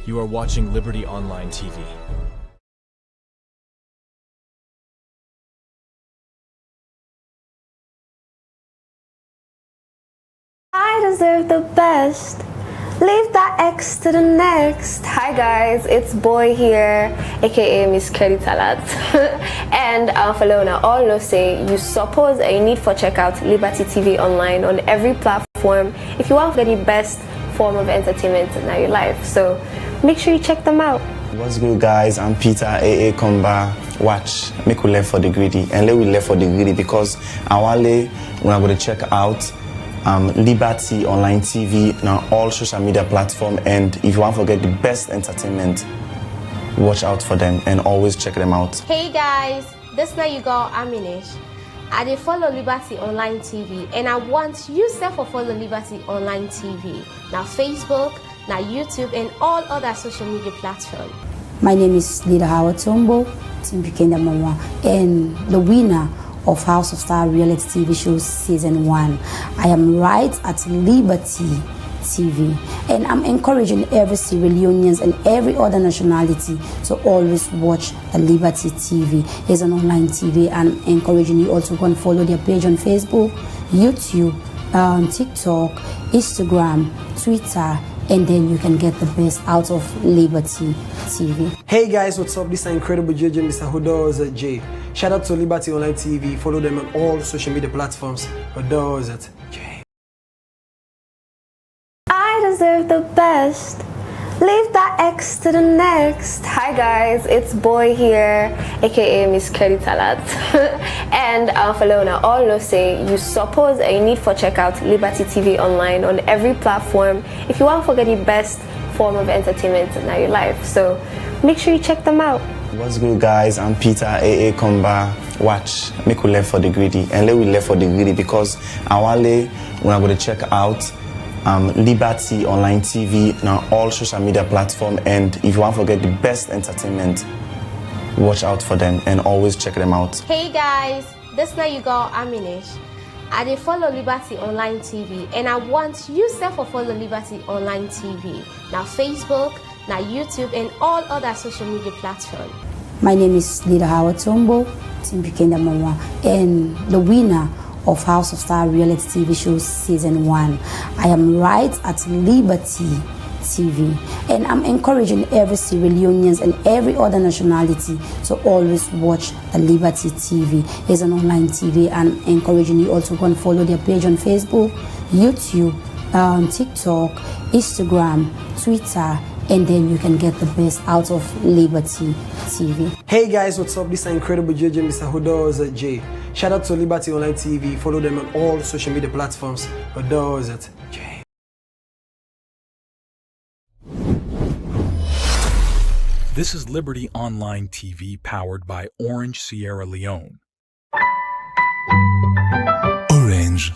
You are watching Liberty Online TV. I deserve the best. Leave that X to the next. Hi guys, it's Boy here, aka Miss Kelly Talat. And Falona, all know say you suppose you need for check out Liberty TV online on every platform if you want to get the best form of entertainment in your life. So make sure you check them out. What's good, guys? I'm Peter, AA Komba. Watch, make we left for the greedy, and let we left for the greedy because our we're going to check out Liberty Online TV now all social media platform, and if you want to get the best entertainment, watch out for them and always check them out. Hey guys, this now you got Aminish. I dey follow Liberty Online TV, and I want you to follow Liberty Online TV. Now Facebook, now YouTube, and all other social media platforms. My name is Leader Howard Tombo, Team Bikenda Mama, and the winner of House of Star reality TV show season 1. I am right at Liberty TV, and I'm encouraging every Sierra Leoneans and every other nationality to always watch the Liberty TV. It's an online TV, and I'm encouraging you also go and follow their page on Facebook, YouTube, TikTok, Instagram, Twitter, and then you can get the best out of Liberty TV. Hey guys, what's up? This is incredible JJ, Mr. Hodos at J. Shout out to Liberty Online TV. Follow them on all social media platforms. Hodos at J. I deserve the best. Leave that X to the next. Hi guys, it's Boy here, aka Miss Kelly Talat. And Falona, all know say you suppose you need for check out Liberty TV online on every platform if you want to get the best form of entertainment in your life. So make sure you check them out. What's good, guys? I'm Peter, AA Komba. Watch, make we left for the greedy, and let we left for the greedy because our we're going to check out Liberty Online TV now all social media platform, and if you want to get the best entertainment, watch out for them and always check them out. Hey guys, this now you got Aminish. I dey follow Liberty Online TV, and I want you to follow Liberty Online TV. Now Facebook, now YouTube, and all other social media platforms. My name is Leader Howard Tombo, Team Bikenda Mama, and the winner of House of Star reality TV show season 1. I am right at Liberty TV, and I'm encouraging every Sierra Leoneans and every other nationality to always watch the Liberty TV. It's an online TV, and I'm encouraging you also go and follow their page on Facebook, YouTube, TikTok, Instagram, Twitter, and then you can get the best out of Liberty TV. Hey guys, what's up? This is incredible JJ, Mr. Hodos at J. Shout out to Liberty Online TV. Follow them on all social media platforms. Hodos at J. This is Liberty Online TV powered by Orange Sierra Leone. Orange.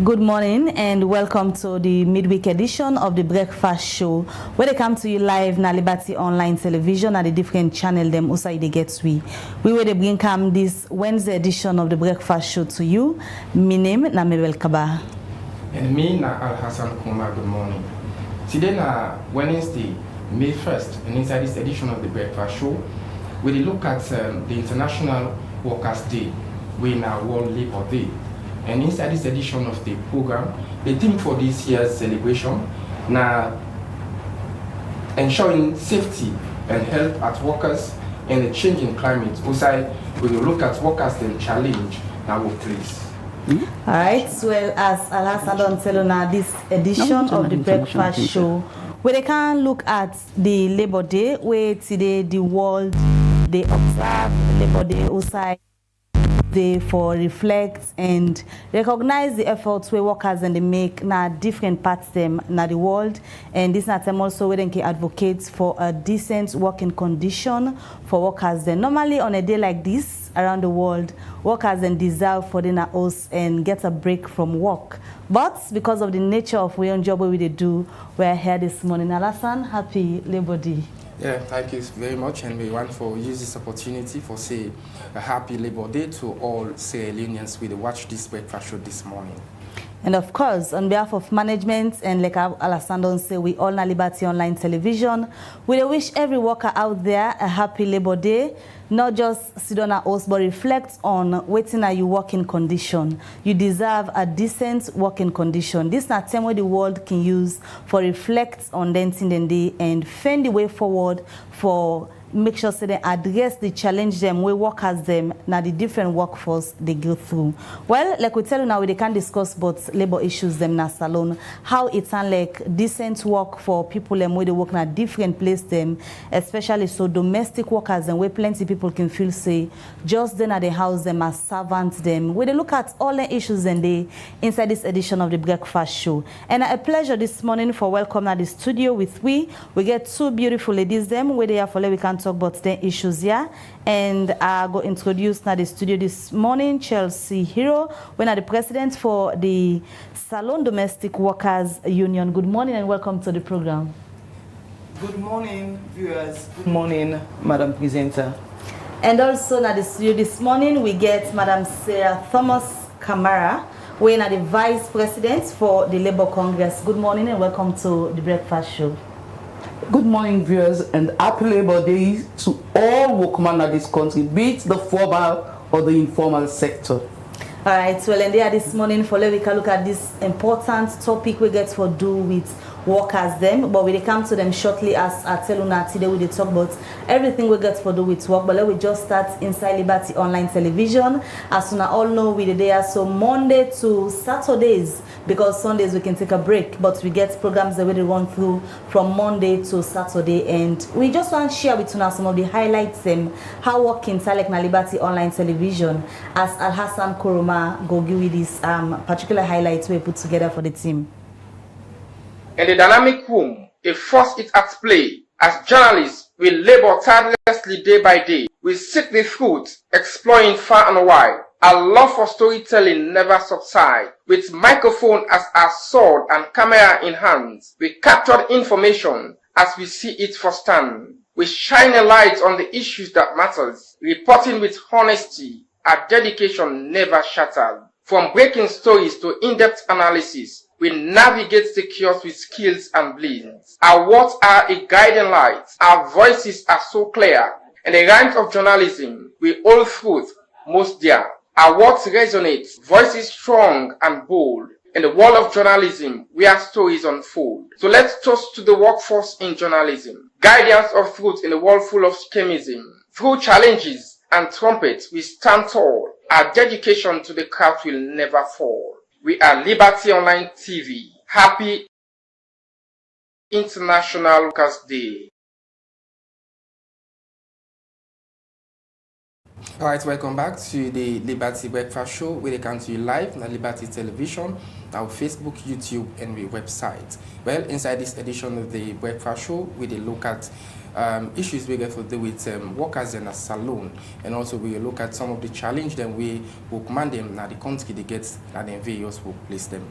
Good morning and welcome to the midweek edition of the Breakfast Show, where they come to you live na Liberty Online Television at the different channel them outside the gets we will they bring come this Wednesday edition of the Breakfast Show to you. My name na Mabel Kaba. And me na Al Hassan Kuma. Good morning. Today na Wednesday, May 1st, and inside this edition of the Breakfast Show, we will look at the International Workers' Day, we na World Labor Day. And inside this edition of the program, the theme for this year's celebration na ensuring safety and health at workers and the changing climate. Also, we will look at workers and challenge our workplace. All right, well, as Alhassan don't tell you this edition of the Breakfast Show, where they can look at the Labor Day, where today the world they observe Labor Day outside. Day for reflect and recognize the efforts where workers and they make na different parts them na the world, and this na time also where they can advocate for a decent working condition for workers. Then normally on a day like this around the world, workers then deserve for dinner house and get a break from work. But because of the nature of our own job we they do, we're here this morning. Alasan, happy Labor Day. Yeah, thank you very much, and we want to use this opportunity for say a happy Labor Day to all Sierra Leoneans who watch this breakfast show this morning. And of course, on behalf of management and like Alassandon say, we all na Liberty Online Television, we wish every worker out there a happy Labor Day. Not just sit on our house, but reflect on waiting at your working condition. You deserve a decent working condition. This is a time where the world can use for reflect on them in the day and find the way forward for make sure so they address the challenge them we workers them now the different workforce they go through. Well, like we tell you now, they can discuss about labor issues them na salon, how it's like decent work for people them where they work in a different place them, especially so domestic workers and where plenty people can feel say just then at the house them as servants them. We they look at all the issues and they inside this edition of the Breakfast Show. And a pleasure this morning for welcome at the studio with we get two beautiful ladies them where they are for we can talk about the issues here, and I go introduce now the studio this morning Chelsea Hero, when are the president for the Salon Domestic Workers Union. Good morning and welcome to the program. Good morning, viewers. Good morning, Madam Presenter. And also now the studio this morning we get Madam Sarah Thomas Kamara, when are the vice president for the Labour Congress. Good morning and welcome to the Breakfast Show. Good morning, viewers, and happy Labor Day to all workmen of this country, be it the formal or the informal sector. All right, well, and there this morning for we can look at this important topic we get for do with workers them, but we come to them shortly as I tell you today we dey talk about everything we get for do with work. But let we just start inside Liberty Online Television. As soon as all know we there so Monday to Saturdays, because Sundays we can take a break, but we get programs that we run through from Monday to Saturday, and we just want to share with you now some of the highlights them how working like na Liberty Online Television as Al Hassan Kuruma go give you this particular highlights we put together for the team. In the dynamic room, a force is at play. As journalists, we labor tirelessly day by day. We seek the truth, exploring far and wide. Our love for storytelling never subsides. With microphone as our sword and camera in hands, we capture information as we see it firsthand. We shine a light on the issues that matters, reporting with honesty. Our dedication never shattered. From breaking stories to in-depth analysis, we navigate the chaos with skills and blinds. Our words are a guiding light. Our voices are so clear. In the ranks of journalism, we hold truth most dear. Our words resonate, voices strong and bold. In the world of journalism, where stories unfold. So let's toast to the workforce in journalism. Guardians of truth in a world full of schemism. Through challenges and trumpets, we stand tall. Our dedication to the craft will never fall. We are Liberty Online TV. Happy International Workers' Day. Alright, welcome back to the Liberty Breakfast Show, where they come to you live on Liberty Television, our Facebook, YouTube, and our website. Well, inside this edition of the Breakfast Show, we look at issues we get to do with workers in a salon, and also we look at some of the challenge that we will command them now the country they get and then various will place them.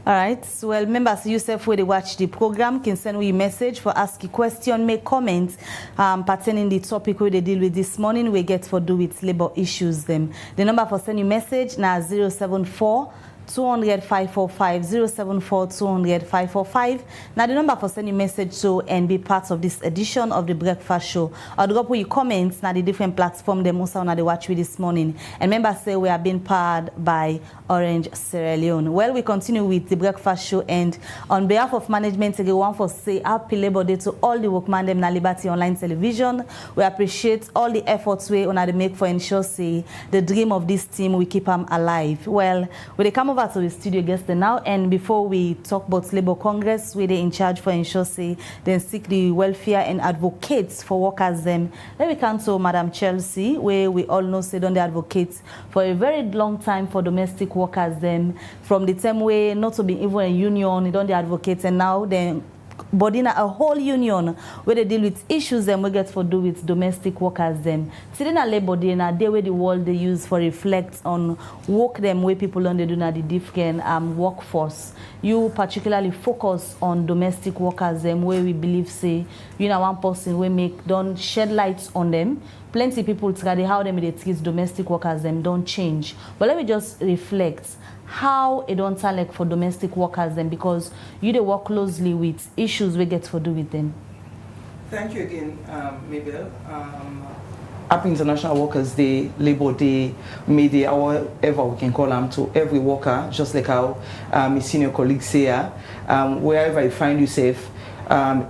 All right, well, members, yourself where they watch the program can send you a message for ask a question, make comments pertaining the topic where they deal with this morning. We get for do with labor issues them. The number for send you message now 074 200 545 074 200 545. Now the number for sending message to and be part of this edition of the Breakfast Show. I'll drop your comments now the different platform they most now they watch with this morning. And members say we are being powered by Orange Sierra Leone. Well, we continue with the Breakfast Show, and on behalf of management, I want to say happy Labor Day to all the workmen them na Liberty Online Television. We appreciate all the efforts we on to make for ensure say the dream of this team we keep them alive. Well, we come over to the studio guest now, and before we talk about Labour Congress, we they in charge for ensure say then seek the welfare and advocates for workers them. Then we come to Madam Chelsea, where we all know say don't they advocate for a very long time for domestic workers them from the time way not to be even a union, don't they advocate, and now then body a whole union where they deal with issues them we get for do with domestic workers them. Today na Labor Day na day where the world they use for reflect on work them where people on they do na the different workforce. You particularly focus on domestic workers them where we believe say you know one person we make don't shed lights on them. Plenty people try how them they treat domestic workers them don't change. But let me just reflect how it don't sound like for domestic workers then, because you they work closely with issues we get for do with them. Thank you again, Mabel. Happy International Workers Day, Labor Day, May Day, however we can call them, to every worker, just like how my senior colleagues say, wherever you find yourself,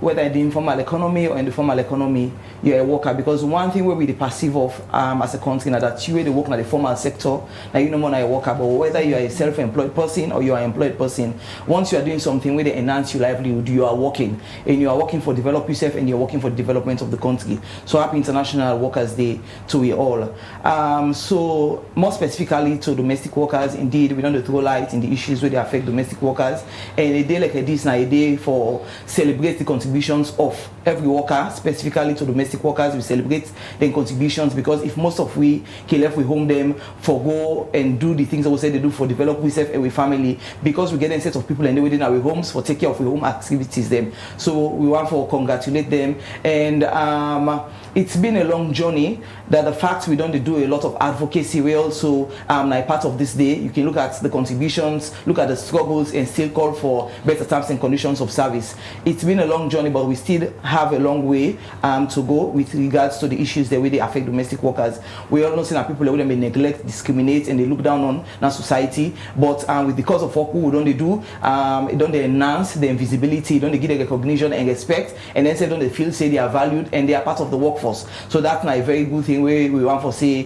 whether in the informal economy or in the formal economy, you're a worker. Because one thing where we perceive of as a country now that you really work in the formal sector, now you know more a worker, but whether you are a self-employed person or you are an employed person, once you are doing something where they enhance your livelihood, you are working, and you are working for develop yourself, and you're working for the development of the country. So happy International Workers Day to we all. So more specifically to domestic workers, indeed we don't throw light in the issues where they affect domestic workers, and a day like this now a day for celebrate the contributions of every worker, specifically to domestic workers. We celebrate their contributions, because if most of we can left with home them for go and do the things that we say they do for develop we self and we family, because we get a set of people and they within our homes for take care of our home activities them. So we want to congratulate them, and it's been a long journey. That the fact we don't do a lot of advocacy, we also like part of this day. You can look at the contributions, look at the struggles, and still call for better terms and conditions of service. It's been a long journey, but we still have a long way to go with regards to the issues that way they affect domestic workers. We all know that people that may neglect, discriminate, and they look down on our society. But with the cause of work, what don't they do? Don't they enhance their visibility? Don't they give them recognition and respect? And then say don't they feel say they are valued and they are part of the workforce? So that's not a very good thing. We want to say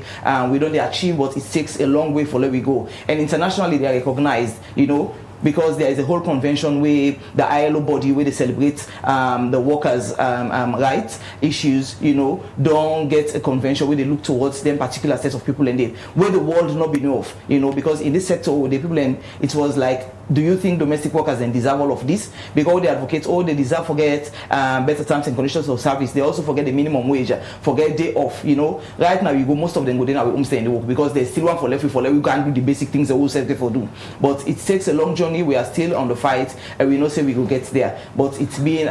we don't achieve, but it takes a long way for where we go. And internationally they are recognized, you know, because there is a whole convention where the ILO body where they celebrate the workers' rights issues, you know, don't get a convention where they look towards them particular sets of people and they where the world not be enough, you know, because in this sector the people and it was like, do you think domestic workers then deserve all of this? Because they advocate, they deserve forget better terms and conditions of service. They also forget the minimum wage, forget day off, you know. Right now you go, most of them go then our homestay and they work because they still want for left for left. We can't do the basic things that we say for do. But it takes a long journey. We are still on the fight, and we know say we will get there. But it's been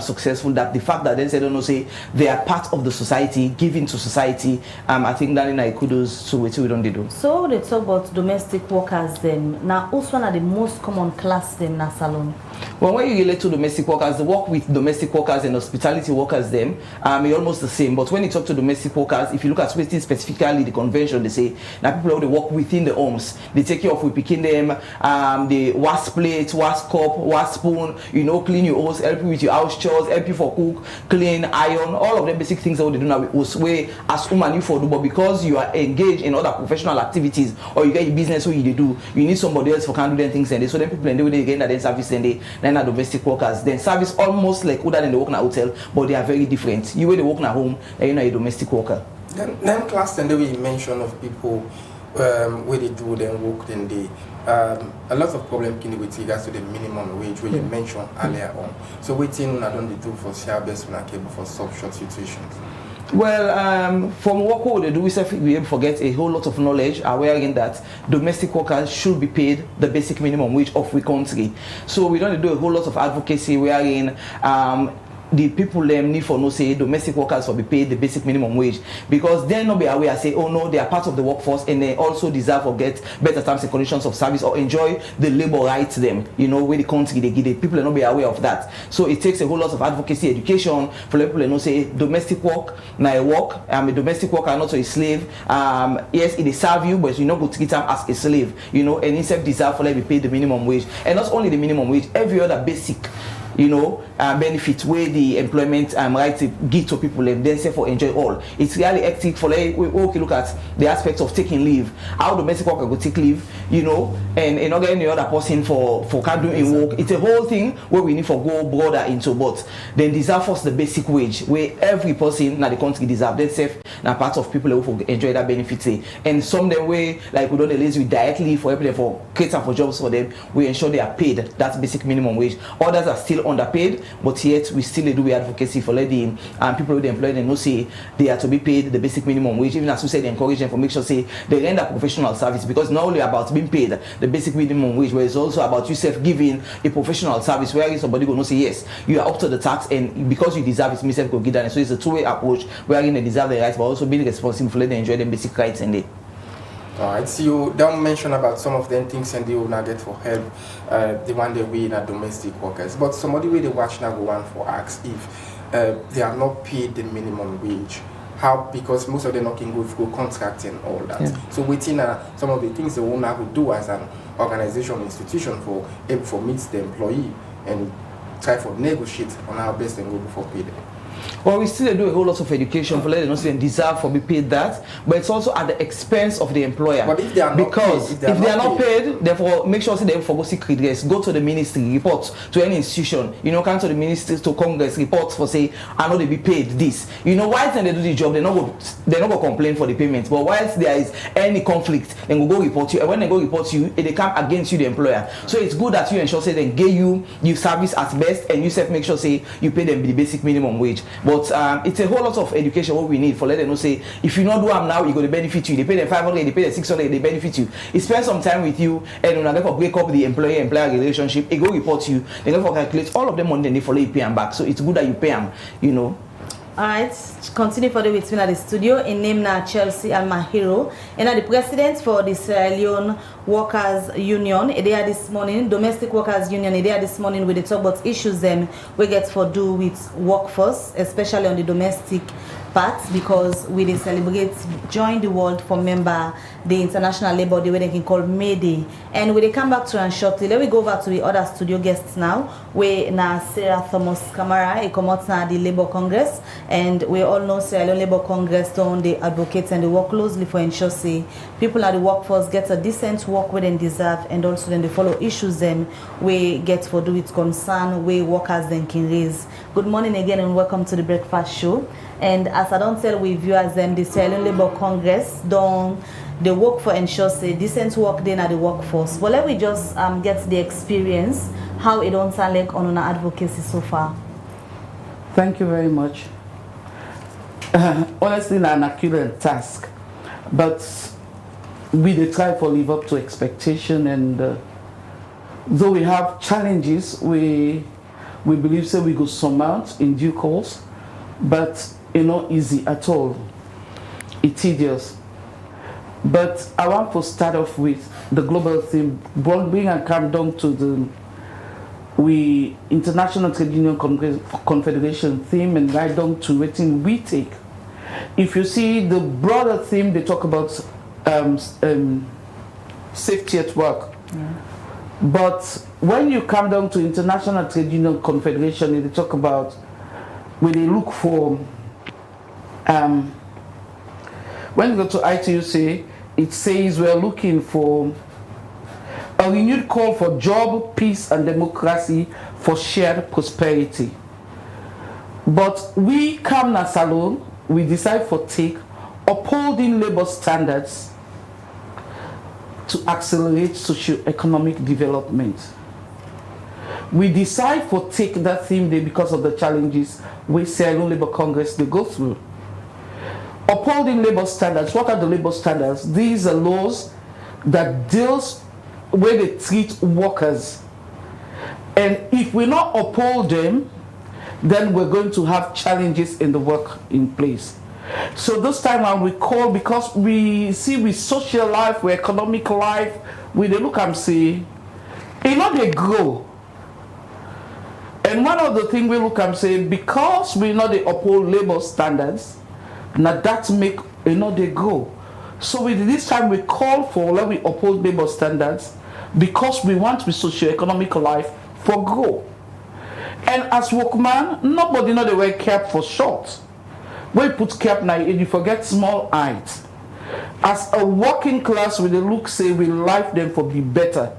successful. That the fact that they say don't know say they are part of the society, giving to society. I think that in I kudos to what we don't do. So they talk about domestic workers then. Now also one of the most common class in a salon. Well, when you relate to domestic workers, the work with domestic workers and hospitality workers, them are almost the same. But when you talk to domestic workers, if you look at specifically the convention, they say that people they work within the homes. They take care of we picking them, they wash plates, wash cup, wash spoon, you know, clean your house, help you with your house chores, help you for cook, clean, iron, all of them basic things that they do now with way as woman you for do. But because you are engaged in other professional activities or you get your business what you do, you need somebody else for can do them things and they so then people and they again that then service and then are domestic workers. Then service almost like other than they work in a hotel, but they are very different. You when they work in a home, and you know a domestic worker. Then class and the way you mention of people where they do them work, then they a lot of problem can with regards to the minimum wage where you mentioned earlier on. So waiting I don't do for share best when I came for sub short situations. Well, from what we do, we forget a whole lot of knowledge wherein that domestic workers should be paid the basic minimum wage of the country. So we don't do a whole lot of advocacy wherein the people them need for no say domestic workers will be paid the basic minimum wage, because they not be aware say, oh no, they are part of the workforce and they also deserve or get better terms and conditions of service or enjoy the labor rights them, you know, where the country they give it. People are not be aware of that. So it takes a whole lot of advocacy education for people to know say domestic work now a work, a domestic worker not a slave. Yes, it serve you, but you not go treat them as a slave, you know, and instead deserve for them be paid the minimum wage. And not only the minimum wage, every other basic, you know, benefits where the employment rights give to people and then say for enjoy all. It's really hectic for like we look at the aspects of taking leave. How domestic worker go take leave, you know, and not any other person for can't do in work. It's a whole thing where we need for go broader into, but then deserve first the basic wage where every person in the country deserve themselves now part of people who enjoy that benefit. And some them way like we don't release we directly for everything for creating for jobs for them, we ensure they are paid that basic minimum wage. Others are still underpaid, but yet we still do advocacy for letting people with employed and no say they are to be paid the basic minimum wage. Even as we said, encourage them for make sure say they render professional service, because not only about being paid the basic minimum wage, but it's also about yourself giving a professional service where somebody will not say yes, you are up to the tax, and because you deserve it, myself go give that. So it's a two-way approach wherein they deserve the rights, but also being responsible for letting them enjoy the basic rights and they. Alright, so you don't mention about some of them things and they will not get for help, the one they we in domestic workers. But somebody where they watch now go on for ask if they are not paid the minimum wage. How, because most of them not can go through contract and all that. Yeah. So within some of the things the owner would do as an organization institution for able for meet the employee and try for negotiate on how best and go before pay them. Well, we still do a whole lot of education for letting us deserve for be paid that, but it's also at the expense of the employer. But if they are not paid, if they are not paid, therefore make sure they for go seek redress, go to the ministry, report to any institution, you know, come to the ministry, to Congress, report for say I know they be paid this. You know, whilst they do the job, they're not go complain for the payment. But whilst there is any conflict, then we'll go report you. And when they go report you, they come against you, the employer. So it's good that you ensure say they get you service at best, and you self make sure say you pay them the basic minimum wage. But it's a whole lot of education what we need for letting them know say if you not do them now, you're going to benefit you. They pay them 500, they pay them 600, they benefit you. It spends some time with you, and when I go for break up the employer-employer relationship, it go report you. They go for calculate all of them on, then they follow you pay them back. So it's good that you pay them, you know. Alright, continue further with me at the studio. In name na Chelsea Almahiro, and the president for the Sierra Leone Workers Union. They this morning, Domestic Workers Union. They this morning with the talk about issues them we get for do with workforce, especially on the domestic part, because we they celebrate join the world for member the International Labour Day, where they can call May Day. And when they come back to run shortly, let me go over to the other studio guests now. We na Sarah Thomas Camara, he come out na the Labour Congress, and we all know Sierra Leone Labour Congress don't they advocate and they work closely for ensure say people at the workforce get a decent work where they deserve, and also then they follow issues them we get for do it concern where workers then can raise. Good morning again and welcome to the breakfast show. And as I don't tell we viewers them, the Sierra Leone Labour Congress don't they work for ensure say decent work then at the workforce. Well, let me just get the experience how it don't sound like on our advocacy so far. Thank you very much. Honestly, not an accurate task, but we dey try for live up to expectation, and though we have challenges, we believe say we go surmount in due course, but it's not easy at all. It's tedious. But I want to start off with the global theme, bring and come down to the International Trade Union Confederation theme, and right down to what we take. If you see the broader theme, they talk about safety at work. Yeah. But when you come down to International Trade Union Confederation, they talk about when they look for when you go to ITUC, it says we're looking for a renewed call for job, peace, and democracy for shared prosperity. But we come as alone, we decide for take upholding labor standards to accelerate socio-economic development. We decide for take that theme day because of the challenges we Sierra Leone Labour Congress they go through. Upholding labor standards. What are the labor standards? These are laws that deals where they treat workers. And if we not uphold them, then we're going to have challenges in the work in place. So this time around we call, because we see with social life, with economic life, we they look and see, you know, they grow. And one of the things we look and say, because we know they uphold labor standards, now that make, you know, they grow. So with this time we call for, let we uphold labor standards, because we want with socio-economic life for grow. And as workman, nobody know they wear cap for short. When you put cap now, you forget small height. As a working class, we look say we life them for be better.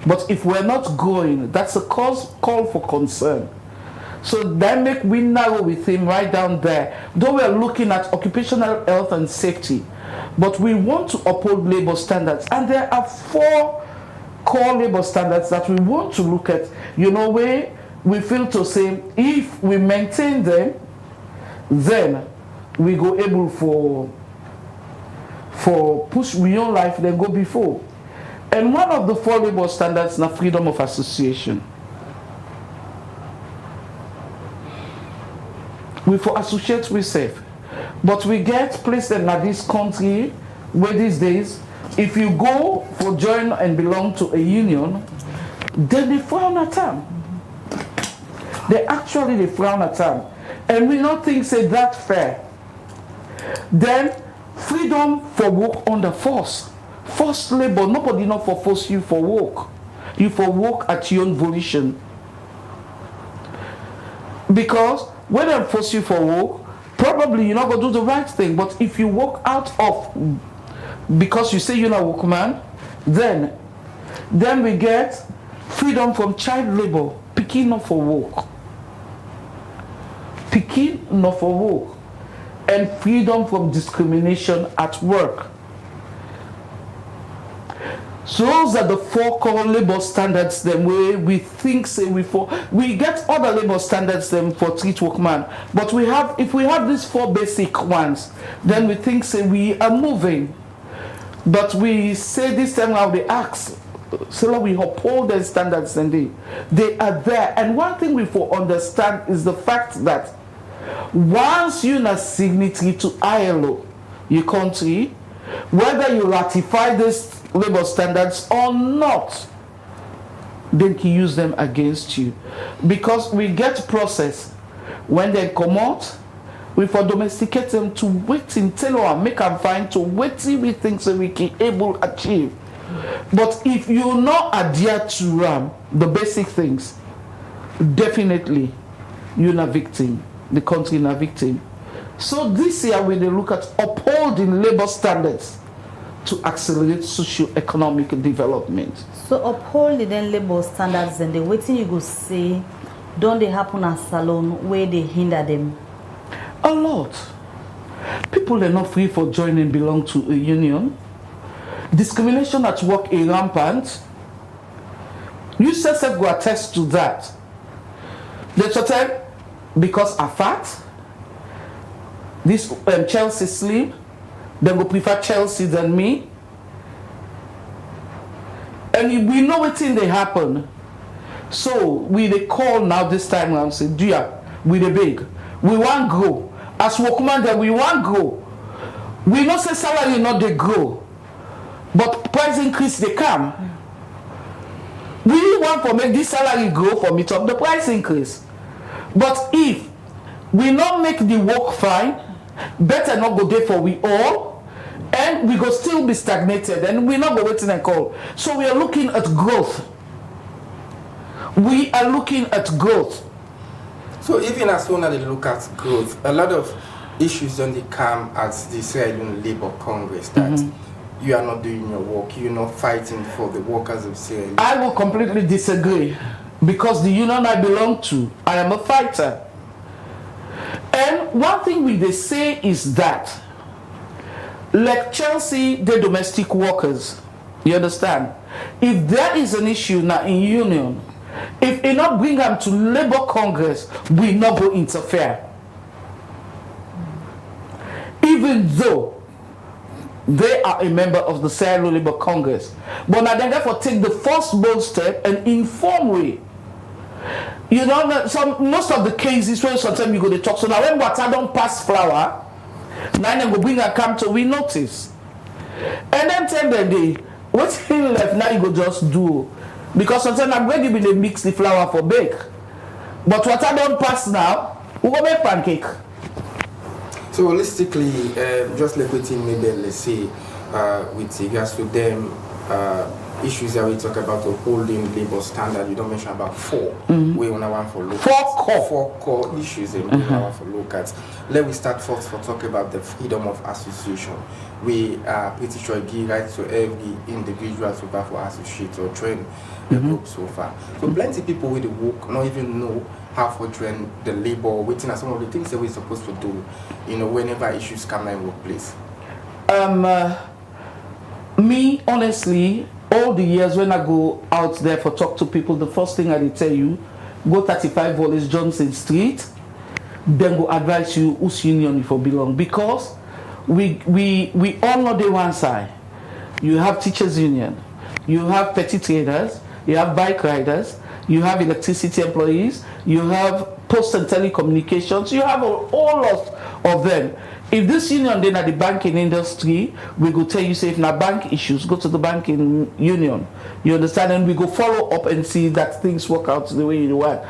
But if we're not growing, that's a call for concern. So that make we narrow with him right down there. Though we are looking at occupational health and safety, but we want to uphold labor standards. And there are 4 core labor standards that we want to look at. You know, where we feel to say, if we maintain them, then we go able for push beyond life, then go before. And one of the 4 labor standards is freedom of association. We for associate we safe. But we get placed in this country where these days, if you go for join and belong to a union, then they frown at them. They frown at them. And we don't think say that fair. Then freedom for work under force. Forced labor, nobody not for force you for work. You for work at your own volition. Because when they force you for work, probably you're not going to do the right thing. But if you work out of, because you say you're not a workman, then we get freedom from child labor, picking not for work. Picking not for work. And freedom from discrimination at work. So those are the 4 core labor standards them where we think say we get other labor standards them for treat workman. But if we have these 4 basic ones, then we think say we are moving. But we say this time how they ask, so we uphold the standards and they are there. And one thing we for understand is the fact that once you're not signatory to ILO, your country, whether you ratify these labor standards or not, they can use them against you. Because we get process. When they come out, we for domesticate them to waiting, tell them, make them find to waiting we think so we can able achieve. But if you not adhere to the basic things, definitely you're not victim. The country not victim. So this year when they look at upholding labor standards to accelerate socio-economic development. So upholding the labor standards and the waiting you go say, don't they happen at salon where they hinder them? A lot. People are not free for joining belong to a union. Discrimination at work is rampant. You self go attest to that. The total, because I'm fat, this Chelsea slim, they will prefer Chelsea than me. And we know what's in they happen. So we they call now this time around say, dear, we the big. We want grow. As workman that we want grow. We not say salary not they grow. But price increase they come. We want to make this salary grow for meet up the price increase. But if we not make the work fine, better not go there for we all, and we go still be stagnated, and we not go waiting and call. So we are looking at growth. We are looking at growth. So even as soon as they look at growth, a lot of issues don't they come as the Sierra Leone Labour Congress that you are not doing your work, you're not fighting for the workers of Sierra Leone. I will completely disagree, because the union I belong to, I am a fighter. And one thing they say is that, like Chelsea, the domestic workers, You understand? If there is an issue now in union, if it not bring them to Labour Congress, we not go interfere. Even though they are a member of the Sierra Leone Labour Congress. But now they therefore take the first bold step and inform we. You know, most of the cases where sometimes you go to talk, so now when water don't pass flour, now they go bring a come to we notice. And then tell them they what's in left now you go just do. Because sometimes I'm ready to mix the flour for bake. But water don't pass now, we go make pancake. So holistically, just like within maybe let's say with regards to them issues that we talk about upholding labor standard, you don't mention about four. We want one for local. Four core issues and we want for locals. Let me start first for talk about the freedom of association. We are pretty sure it gives right to every individual so far for associate or train the group so far. So plenty of people with the work not even know how to train the labor, waiting at some of the things that we're supposed to do, you know, whenever issues come in workplace. Me, honestly, all the years when I go out there for talk to people, the first thing I tell you, go 35 Wallace Johnson Street, then go advise you whose union you for belong. Because we all know the one side. You have teachers union, you have petty traders, you have bike riders, you have electricity employees, you have post and telecommunications, you have all of them. If this union then at the banking industry, we go tell you, say if na bank issues, go to the banking union. You understand? And we go follow up and see that things work out the way you want.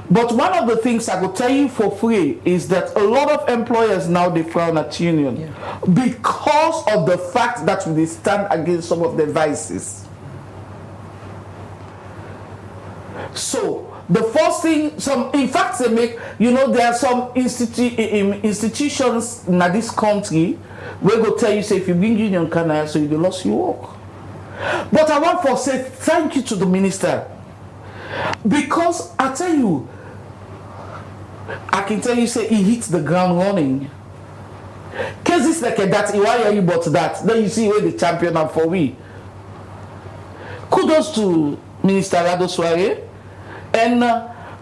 But one of the things I go tell you for free is that a lot of employers now they frown at union because of the fact that they stand against some of the vices. So the first thing, in fact, they make, you know, there are some institutions in this country where go tell you, say, if you bring union canal, so you lost your work. But I want to say thank you to the minister. Because I tell you, I can tell you, say, he hits the ground running. Cases like that, why are you but that? Then you see where the champion are for we. Kudos to Minister Rado Soare. And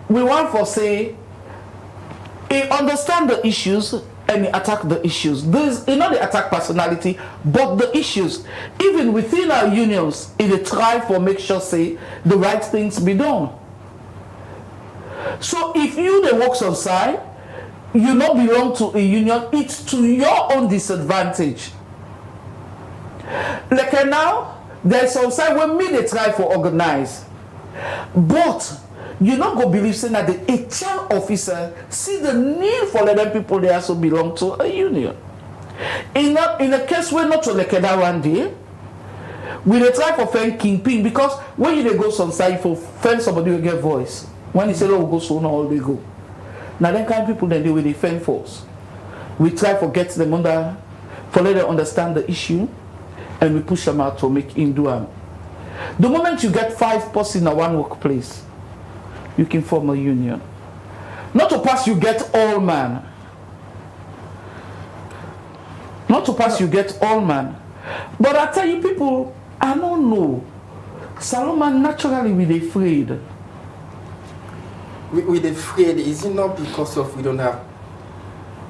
we want to say, he understand the issues and he attack the issues. There's, you know, the attack personality, but the issues, even within our unions, they try for make sure say the right things be done. So if you the works on side, you not belong to a union, it's to your own disadvantage. Like now, there's some side where me they try for organize, but you not go believe saying that the HR officer see the need for letting people they also belong to a union. In a case where not to like that one day, we they try for find kingpin because when you they go some side for find somebody will get voice. When they say oh we go so now all they go. Now then kind of people then they will defend force. We try for get them under for let them understand the issue and we push them out to make him do them. The moment you get 5 persons in one workplace, you can form a union. Not to pass you get all man. Not to pass you get all man. But I tell you people, I don't know. Salomon naturally with afraid. With afraid, is it not because of we don't have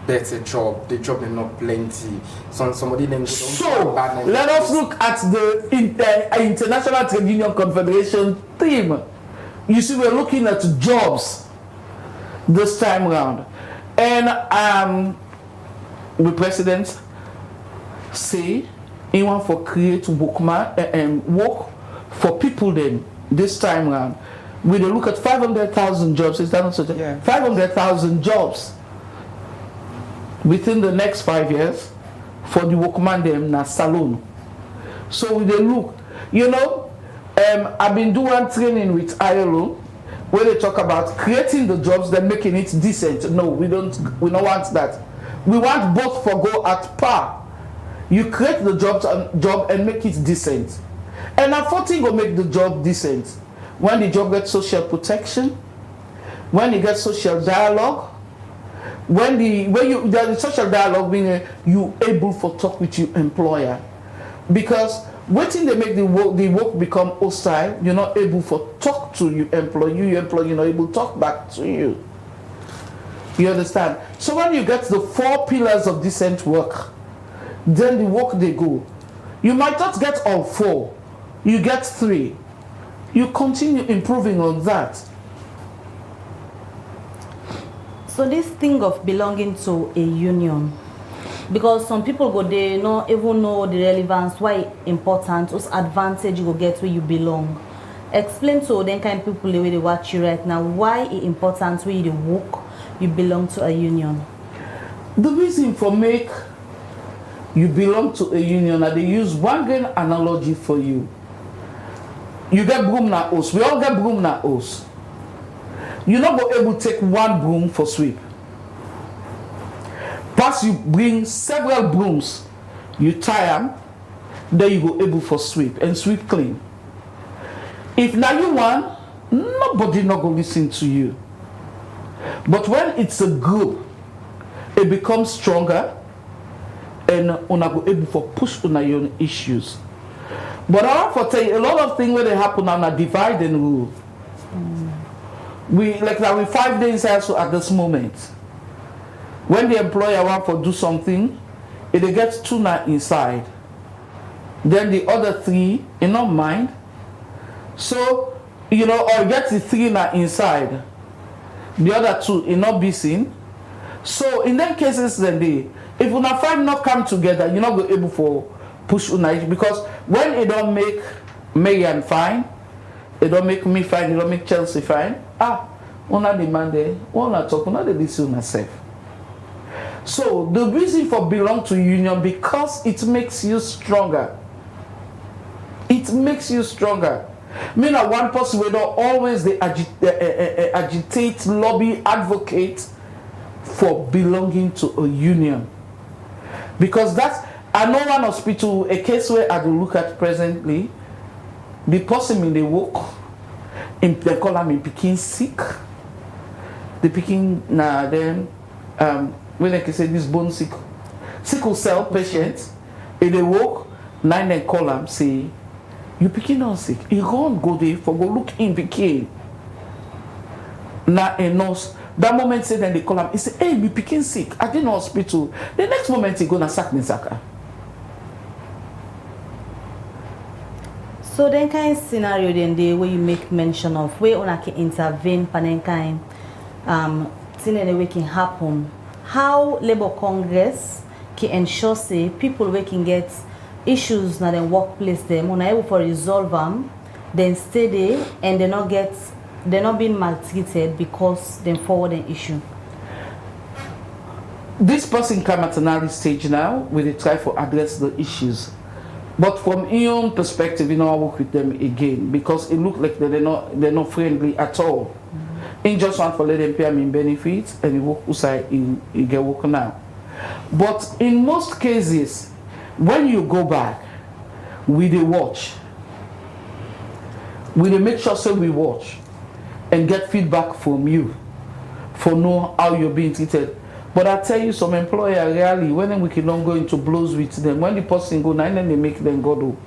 better job, the job is not plenty. Somebody then so let us look at the International Trade Union Confederation theme. You see, we're looking at jobs this time round, and the president say he want for create work for people then this time round. We look at 500,000 jobs. Is that not such? 500,000 jobs within the next 5 years for the workman them na salon. So we look, you know. I've been doing training with ILO where they talk about creating the jobs then making it decent. No, we don't want that. We want both for go at par. You create the job and make it decent. And I thought will make the job decent when the job gets social protection, when you get social dialogue, when the social dialogue meaning you able for talk with your employer. Because waiting they make the work become hostile. You're not able to talk to your employee. Your employee not able to talk back to you. You understand? So when you get the 4 pillars of decent work, then the work they go. You might not get all 4. You get 3. You continue improving on that. So this thing of belonging to a union, because some people go, they not even know the relevance, why it's important, what's advantage you will get where you belong. Explain to them kind of people the way they watch you right now, why it's important where you work, you belong to a union. The reason for make you belong to a union, and they use one great analogy for you. You get broom na hose. We all get broom na hose. You're not able to take one broom for sweep. Plus you bring several brooms, you tie them, then you go able for sweep and sweep clean. If now you want, nobody not gonna listen to you. But when it's a group, it becomes stronger and una go able for push on your own issues. But I want to tell you, a lot of things when they happen on a divide and rule. We like now we 5 days also at this moment. When the employer want to do something, it gets 2 now inside. Then the other 3 in not mind. So you know, or get the 3 now inside. The other 2 in not be seen. So in them cases, then if una 5 not come together, you're not able for push una, because when it don't make Megan fine, it don't make me fine, it don't make Chelsea fine. Una demand there, una talk, una dey listen una self. So the reason for belong to union, because it makes you stronger. It makes you stronger. Me na one person we don't always they agitate, lobby, advocate for belonging to a union, because that's I know one hospital, a case where I do look at presently, the person in the work, they call him in Peking sick. The Peking now then when they can say this bone sickle cell patient, in the work, 9 they call him say, you Peking not sick. He go there for go look in Peking. Now a nurse. That moment say then they call him, he say, hey, me Peking sick. I didn't hospital. The next moment he gonna sack me saka. So then kind of scenario then the way you make mention of where una can intervene panen kind thing anyway can happen. How Labour Congress can ensure say people we can get issues na them workplace them una able for resolve them, then stay there and they're not being maltreated because they forward an issue. This person come at an early stage now, we they try to address the issues. But from your own perspective, you know, I work with them again because it look like they're not friendly at all. In just want for let them pay me benefits and you work outside you get work now. But in most cases, when you go back, we they watch. We they make sure so we watch and get feedback from you for know how you're being treated. But I tell you, some employer really, when we cannot go into blows with them, when the person go nine, then they make them go do.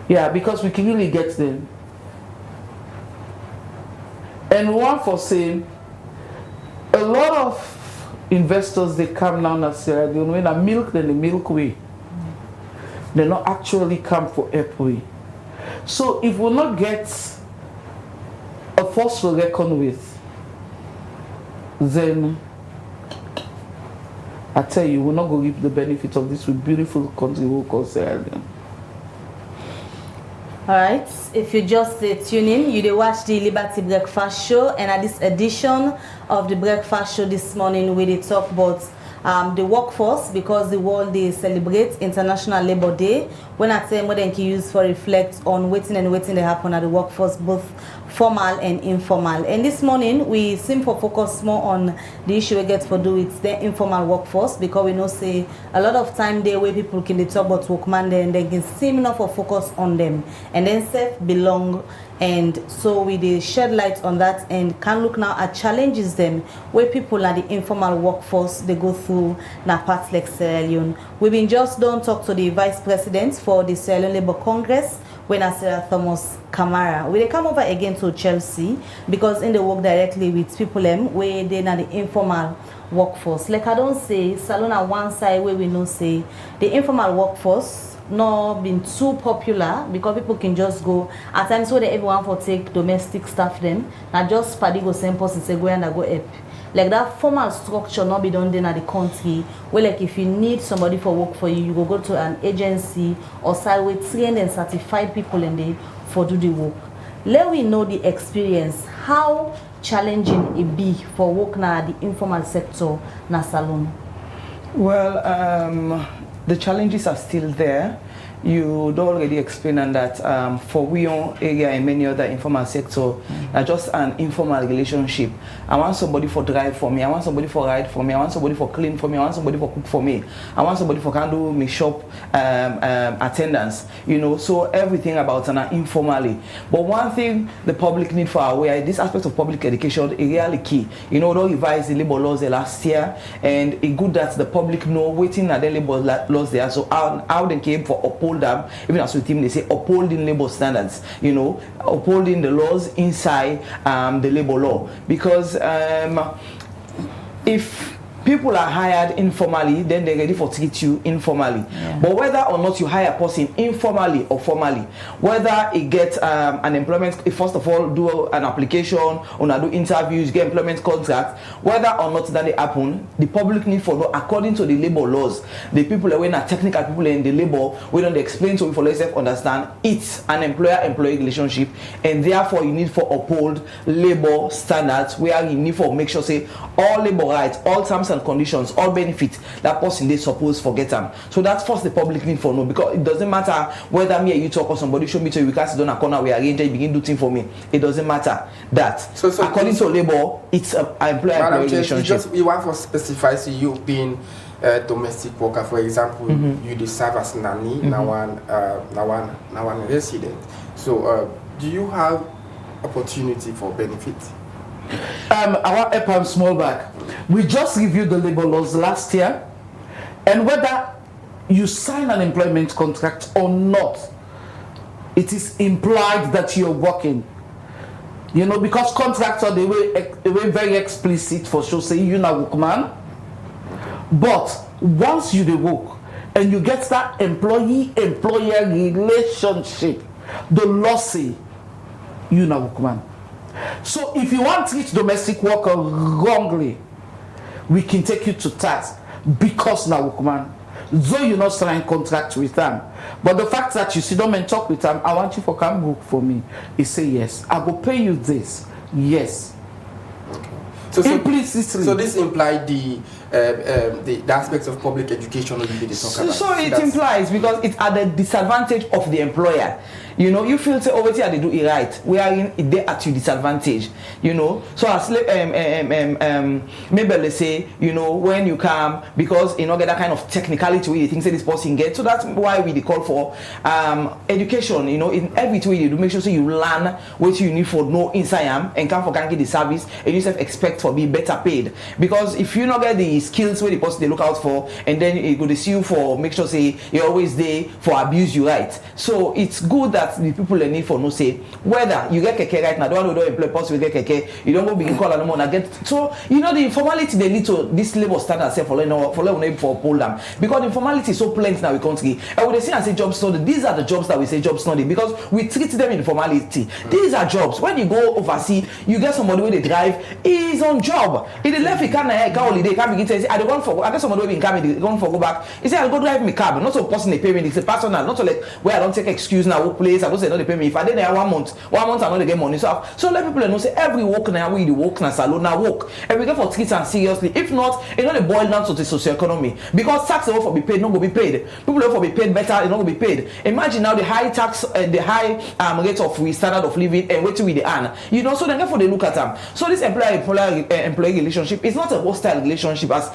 Yeah, because we can really get them. And one for saying, a lot of investors they come down and say, they when I milk, then they milk way. They not actually come for April. So if we not get a force to reckon with, then I tell you, we're not going to reap the benefit of this with beautiful country we'll call Sierra Leone. Alright, if you just tune in, you watch the Liberty Breakfast Show, and at this edition of the Breakfast Show this morning, we talk about the workforce, because the world they celebrate International Labour Day. When I tell them what they can use for reflect on waiting they happen at the workforce, both formal and informal. And this morning we seem to focus more on the issue we get for do with the informal workforce, because we know say a lot of time there where people can talk about workman and they can seem enough for focus on them and then self belong. And so we dey shed light on that and can look now at challenges them where people are the informal workforce they go through na part like Sierra Leone. We've been just done talk to the vice president for the Sierra Leone Labour Congress, when I say Thomas Kamara. We dey come over again to Chelsea because in the work directly with people where they na the informal workforce. Like I don't say salon at one side where we know say the informal workforce not been too popular because people can just go at times where everyone for take domestic staff them now just paddy go same person say go and go help. Like that formal structure not be done then at the country where like if you need somebody for work for you, you go to an agency or side with trained and certified people in there for do the work. Let we know the experience, how challenging it be for work now the informal sector na salon. Well, the challenges are still there. You already explained that for we own area and many other informal sector, just an informal relationship. I want somebody for drive for me. I want somebody for ride for me. I want somebody for clean for me. I want somebody for cook for me. I want somebody for can do me shop attendance. You know, so everything about an informally. But one thing the public need for aware, this aspect of public education is really key. You know, they revised the labor laws last year, and it's good that the public know waiting at the labor laws there. So how they came for uphold them, even as with him they say upholding labor standards, you know, upholding the laws inside the labor law, because if people are hired informally, then they're ready for treat you informally. Yeah. But whether or not you hire a person informally or formally, whether it gets an employment, first of all, do an application, or do interviews, get employment contract, whether or not that they happen, the public need for know, according to the labor laws, the people when are technical people in the labor, we don't explain to you for yourself understand it's an employer-employee relationship, and therefore you need for uphold labor standards where you need for make sure say all labor rights, all terms and conditions, all benefits that person they suppose forget them. So that's first the public need for know, because it doesn't matter whether me or you talk or somebody show me to you, we can't sit down a corner, we arrange and begin do thing for me. It doesn't matter that. So according to labor, it's an employer-employee relationship. Just we want to specify so you being a domestic worker, for example, you deserve as nanny, now one resident. So do you have opportunity for benefits? I want to help small back. We just reviewed the labor laws last year, and whether you sign an employment contract or not, it is implied that you're working. You know, because contracts are they were very explicit for sure, say you na workman. But once you the work and you get that employee-employer relationship, the law say you na workman. So if you want to treat domestic worker wrongly, we can take you to task because now workman. Though you not sign contract with them, but the fact that you sit down and talk with them, I want you for come work for me. He say yes, I will pay you this. Yes. Okay. So implicitly. So this implied the aspects of public education will be the talk about. So it implies because it's at the disadvantage of the employer. You know, you feel say over here they do it right. We are in they at your disadvantage. You know, so as maybe let's say, you know, when you come because you know get that kind of technicality where you think say this person gets. So that's why we call for education. You know, in every way you do make sure so you learn what you need for know inside and come for can get the service and you self expect for be better paid. Because if you not get the skills where the person they look out for and then it go to see you for make sure say you're always there for abuse you right. So it's good that the people they need for no say whether you get keke right now, don't employ person will get keke, you don't go begin call anymore and get so you know the informality they lead to this labor standard self for uphold them because the informality is so plenty now in the country. And when they say and say job study, these are the jobs that we say job study because we treat them in informality. These are jobs. When you go overseas, you get somebody where they drive, he's on job. If they left he can't holiday, can't begin to say I don't want for I get somebody where in car going for go back. He say I go drive me cab, not so person they pay me, it's a personal, not to like where I don't take excuse now, work place days I don't say no they pay me. If I did there 1 month I know they get money. So let people know say every work now we the work na salon na work. And we get for treat and seriously. If not, it not they boil down to the socio-economy. Because tax will for be paid, not go be paid. People will for be paid better, it not go be paid. Imagine now the high tax, the high rate of standard of living and what we the earn. You know, so then therefore they look at them. So this employee relationship is not a hostile relationship as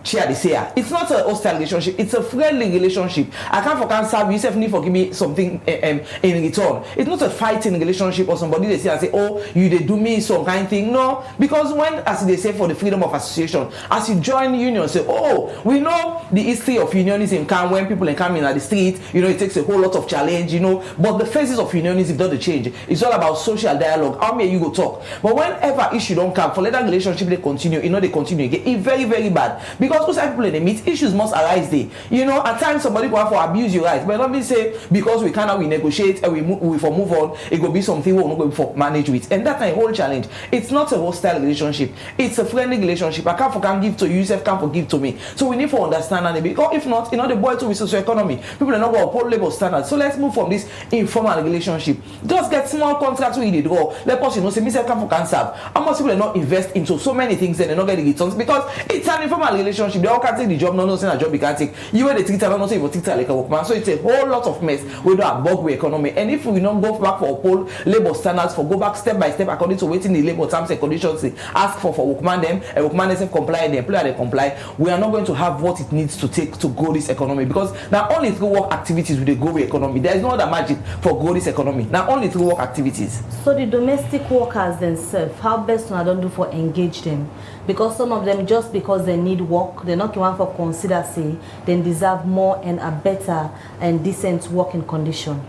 Chia they say. It's not a hostile relationship. It's a friendly relationship. I can't serve you. Yourself need for give me something in return. It's not a fighting relationship or somebody they say and say, oh, you they do me some kind of thing. No, because when as they say for the freedom of association, as you join union, say, oh, we know the history of unionism can when people come in at the street, you know, it takes a whole lot of challenge, you know, but the phases of unionism don't change. It's all about social dialogue. How may you go talk? But whenever issue don't come, for let that relationship they continue, you know, they continue again. It's very, very bad. Because most people they meet, issues must arise there. You know, at times somebody go out for abuse your rights. But let me say, because we cannot we negotiate and we move on, it will be something we're not going to manage with. And that's a whole challenge. It's not a hostile relationship. It's a friendly relationship. I can't give to you, yourself can't forgive to me. So we need to understand that because if not, you know, the boy to socio-economy. People are not going to uphold labor standards. So let's move from this informal relationship. Just get small contracts with the draw. Let us, you know, say, myself can't serve. How much people not invest into so many things and they not get the returns because it's an informal relationship. They all can't take the job, no saying a job you can't take. You were the treater, not say you treat like a workman. So it's a whole lot of mess. We don't have bug economy. And if we don't go back for uphold labor standards, for go back step by step according to waiting the labor terms and conditions, ask for workman them, and workman themselves comply, and the employer they comply, we are not going to have what it needs to take to grow this economy because now only through work activities will they grow the economy. There is no other magic for grow this economy. Now only through work activities. So the domestic workers themselves, how best I don't do for engage them? Because some of them just because they need work, they're not going for consider say they deserve more and a better and decent working condition.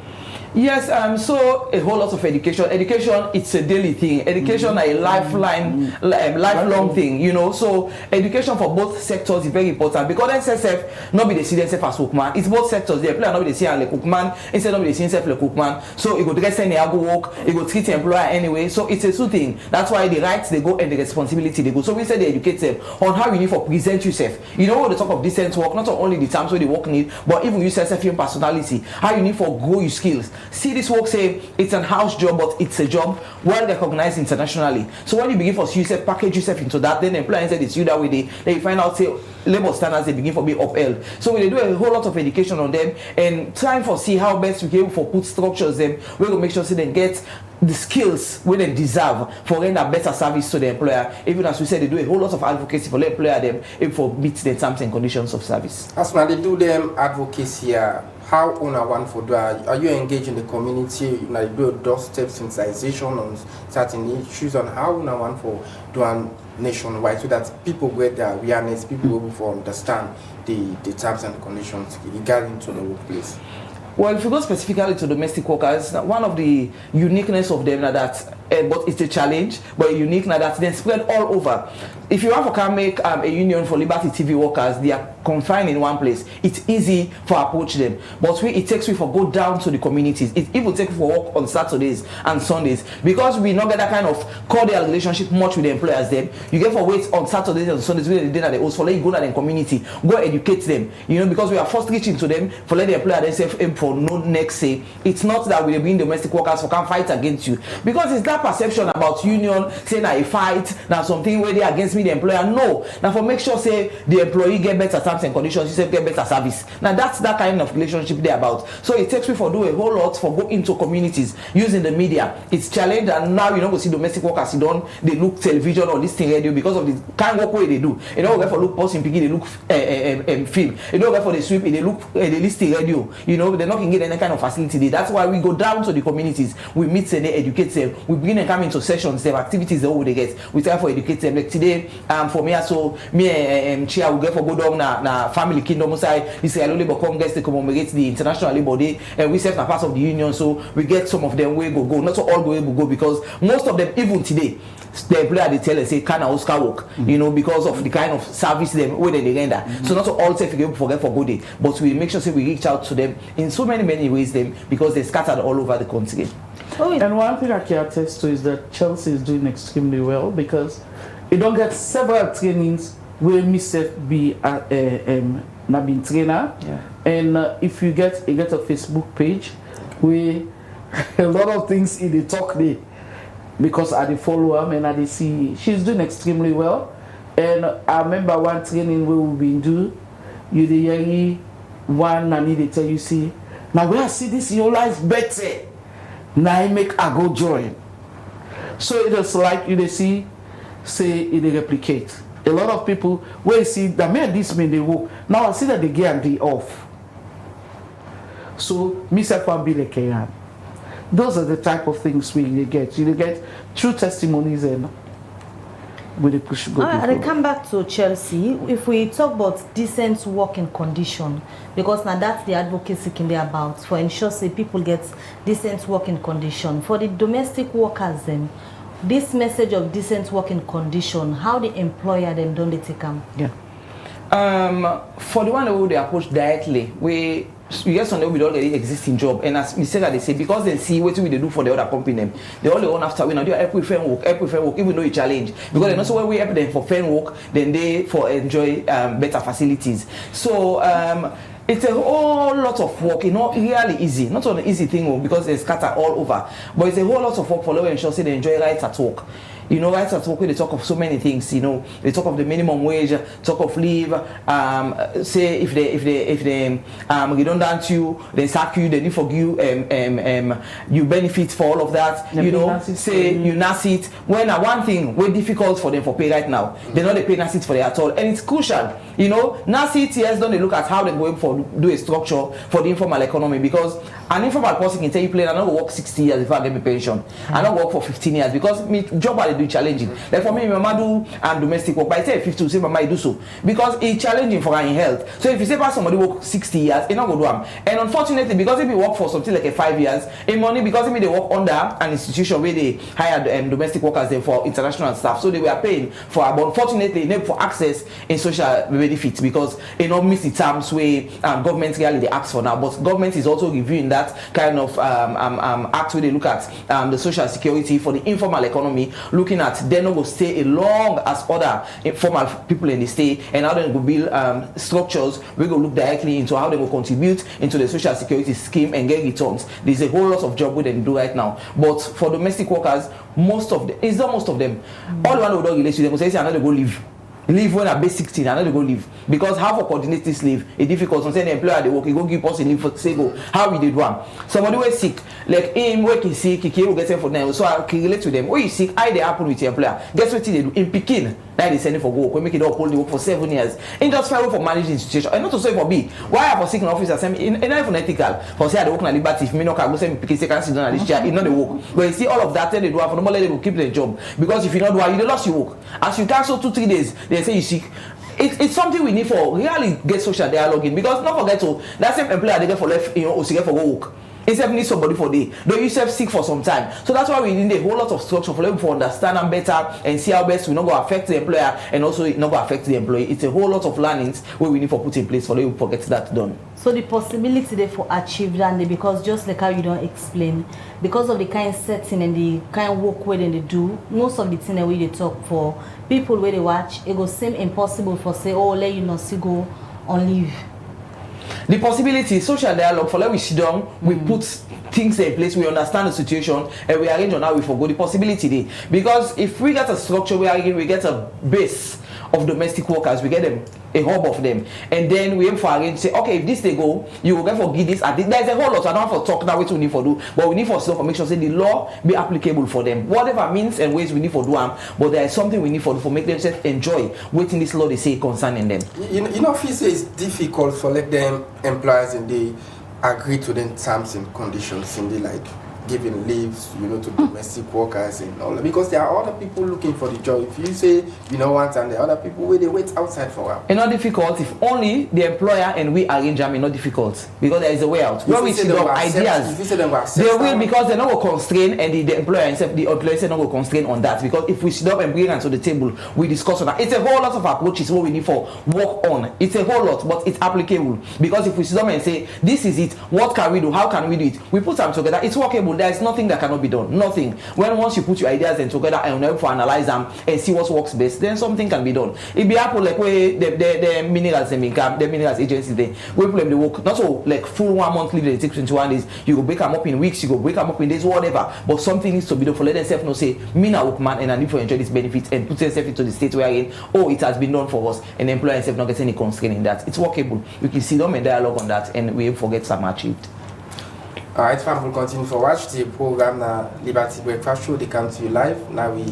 Yes, so a whole lot of education. Education, it's a daily thing. Education is a lifelong thing, you know. So education for both sectors is very important because NSSF not be the see themselves as workman. It's both sectors. The employer not be the see like workman instead not be the see himself like workman. So it go dress any go work, it go treat the employer anyway. So it's a two thing. That's why the rights they go and the responsibility they go. So we said they educate them on how you need for present yourself. You know when they talk of decent work, not only the terms where the work need, but even you yourself your personality, how you need for grow your skills. See this work say it's an house job, but it's a job well recognized internationally. So when you begin for yourself, package yourself into that, then the employer said it's you that way. Then you find out say labor standards they begin for be upheld. So we do a whole lot of education on them and trying for see how best we can for put structures them. We will make sure so they get the skills where they deserve for render a better service to the employer. Even as we said, they do a whole lot of advocacy for the employer them if for meet the terms and conditions of service. As when they do them advocacy here, how on one for do are you engaged in the community? You know, do doorstep sensitization on certain issues on how on one for doing nationwide so that people get their awareness, people will for understand the terms and conditions regarding to the workplace. Well, if you go specifically to domestic workers, one of the uniqueness of them that but it's a challenge, but a unique now that then spread all over. If you want to make a union for Liberty TV workers, they are confined in one place. It's easy for approach them, but it takes we for go down to the communities. It will take for work on Saturdays and Sundays because we not get that kind of cordial relationship much with the employers. Them you get for wait on Saturdays and Sundays with the dinner they host for let you go to the community, go educate them. You know because we are first reaching to them for let the employer themselves aim for no next say. It's not that we bring domestic workers for can fight against you because it's that perception about union saying that a fight now something where they against me the employer. No, now for make sure say the employee get better terms and conditions, you say get better service. Now that's that kind of relationship they're about. So it takes me for do a whole lot for go into communities using the media. It's challenge and now you know go see domestic workers you don't they look television or listening radio because of the kind of work way they do. You know go for look post in picking they look film. You know go for the sweep they look they listen radio. You know they're not gonna get any kind of facility there. That's why we go down to the communities. We meet them, they educate them. We bring them come into sessions, them activities they all they get. We try for educate them. Like today, for me so me and Chia will get for go down na family kingdom side. This is Labor Congress to commemorate the International Labor Day, and we serve na part of the union. So we get some of them way go. Not so all go because most of them even today. The employer they tell us say can Oscar work, you know, because of the kind of service them where they render. So not all say forget for good day, but we make sure say we reach out to them in so many ways them because they're scattered all over the country. And one thing I can attest to is that Chelsea is doing extremely well because you don't get several trainings where myself be been trainer And if you get a Facebook page, we a lot of things in the talk there, because I dey follow her and I dey see she's doing extremely well. And I remember one training where we been do, you dey hear one and they tell you, see, now where I see this in your life better, now I make I go join. So it is like you dey see, say it dey replicate. A lot of people where you see that man this man they work. Now I see that they get and they off. So myself and be like those are the type of things we get. You get true testimonies and with the push go. I come back to Chelsea. If we talk about decent working condition, because now that's the advocacy can be about for ensure say people get decent working condition. For the domestic workers then, this message of decent working condition, how the employer them don't they take them? Yeah. For the one who they approach directly, we get some with already existing job, and as we say that they say because they see what we they do for the other company, they only want after we now do help with fair work, even though it challenge because they know so when we help them for fair work, then they for enjoy better facilities. So it's a whole lot of work, not really easy, not an easy thing because they scatter all over, but it's a whole lot of work for them ensure say they enjoy rights at work. You know, rights at work, they talk of so many things. You know, they talk of the minimum wage, talk of leave. Say if they redundant you, they sack you, they need for you you benefit for all of that. You know, say you NASIT. When one thing way difficult for them for pay right now, they know they pay NASIT for it at all, and it's crucial. You know, NASIT yes, don't they look at how they're going for do a structure for the informal economy because an informal person can tell you, play, I don't work 60 years if I get my pension. I don't work for 15 years because me job I do challenging. Like for me, my mama do domestic work, but I say 50 to say my mama do so because it's challenging for her in health. So if you say pass somebody work 60 years, it's not go do them. And unfortunately, because if you work for something like a 5 years, in money because if they work under an institution where they hire domestic workers there for international staff, so they were paying for. But unfortunately, they for access in social benefits because you know miss the terms where government really they ask for now. But government is also reviewing that kind of act where they look at the social security for the informal economy, looking at they not go stay as long as other informal people in the state, and how they go build structures. We go look directly into how they will contribute into the social security scheme and get returns. There's a whole lot of job we they do right now. But for domestic workers, most of them, it's not most of them. All the one who don't relate to them will say, I'm not go leave. Leave when I base 16, I know they go leave. Because how for coordinate this leave, it's difficult. Some say the employer they work, he go give us a leave for say go. How we did one. Somebody was sick, like him working sick, he will get sent for them. So I can relate to them. When you sick, I they happen with your employer. Guess what they do? In Pekin, now they send him for work. We make it up hold the work for 7 years. In just fair for managing situation. And not to say for B. Why I for sick in office I send me in even ethical. For say I work in liberty, if me no can go send me Pekin second sit down at this chair, it's not the work. But you see all of that then they do for normally they will keep their job. Because if you not do you lost your work. As you cancel 2-3 days, they say you sick. It's something we need for really get social dialogue in because don't forget to that same employer they get for left or get for work. Instead need somebody for day. Don't you self sick for some time. So that's why we need a whole lot of structure for them to understand them better and see how best we not go affect the employer and also not go affect the employee. It's a whole lot of learnings where we need to put in place for them to get that done. So the possibility there for achieve that because just like how you don't explain, because of the kind of setting and the kind of work where they do, most of the thing that we they talk for people where they watch, it go seem impossible for say, oh let you not see go on leave. The possibility, social dialogue, for let we sit down, we put things in place, we understand the situation, and we arrange on how we forgo the possibility there. Because if we get a structure, we get a base of domestic workers, we get them a hub of them, and then we aim for arrange say, okay, if this they go, you will get for give this. There's a whole lot. I don't have to talk now what we need for do, but we need for still for make sure say the law be applicable for them, whatever means and ways we need for do them. But there is something we need for do for make them enjoy waiting this law they say concerning them. You know, if you say it's difficult for let them employers and they agree to the terms and conditions and they like giving leaves, you know, to domestic workers and all that, because there are other people looking for the job. If you say you know want and the other people where they wait outside for them. It's not difficult if only the employer and we arrange them. It's not difficult because there is a way out. When we see the ideas, they will because they're not going to constrain and the employer and the employer say not going to constrain on that because if we sit up and bring them to the table, we discuss on that. It's a whole lot of approaches what we need for work on. It's a whole lot, but it's applicable because if we sit up and say this is it, what can we do? How can we do it? We put them together. It's workable. alone, there is nothing that cannot be done. Nothing. When once you put your ideas in together and help to analyze them and see what works best, then something can be done. It be happen like where the minerals and income, the minerals agency there, we play the work. Not so like full 1 month leave, they take 21 days. You go break them up in weeks, you go break them up in days, whatever. But something needs to be done for let themselves know say, me na work man and I need to enjoy this benefit and put yourself into the state where again, oh, it has been done for us, and the employer itself not getting any constraint in that. It's workable. You can see them and dialogue on that, and we forget some achieved. Alright, fam, we'll continue for watch the program na Liberty Breakfast Show. They come to you live. Now we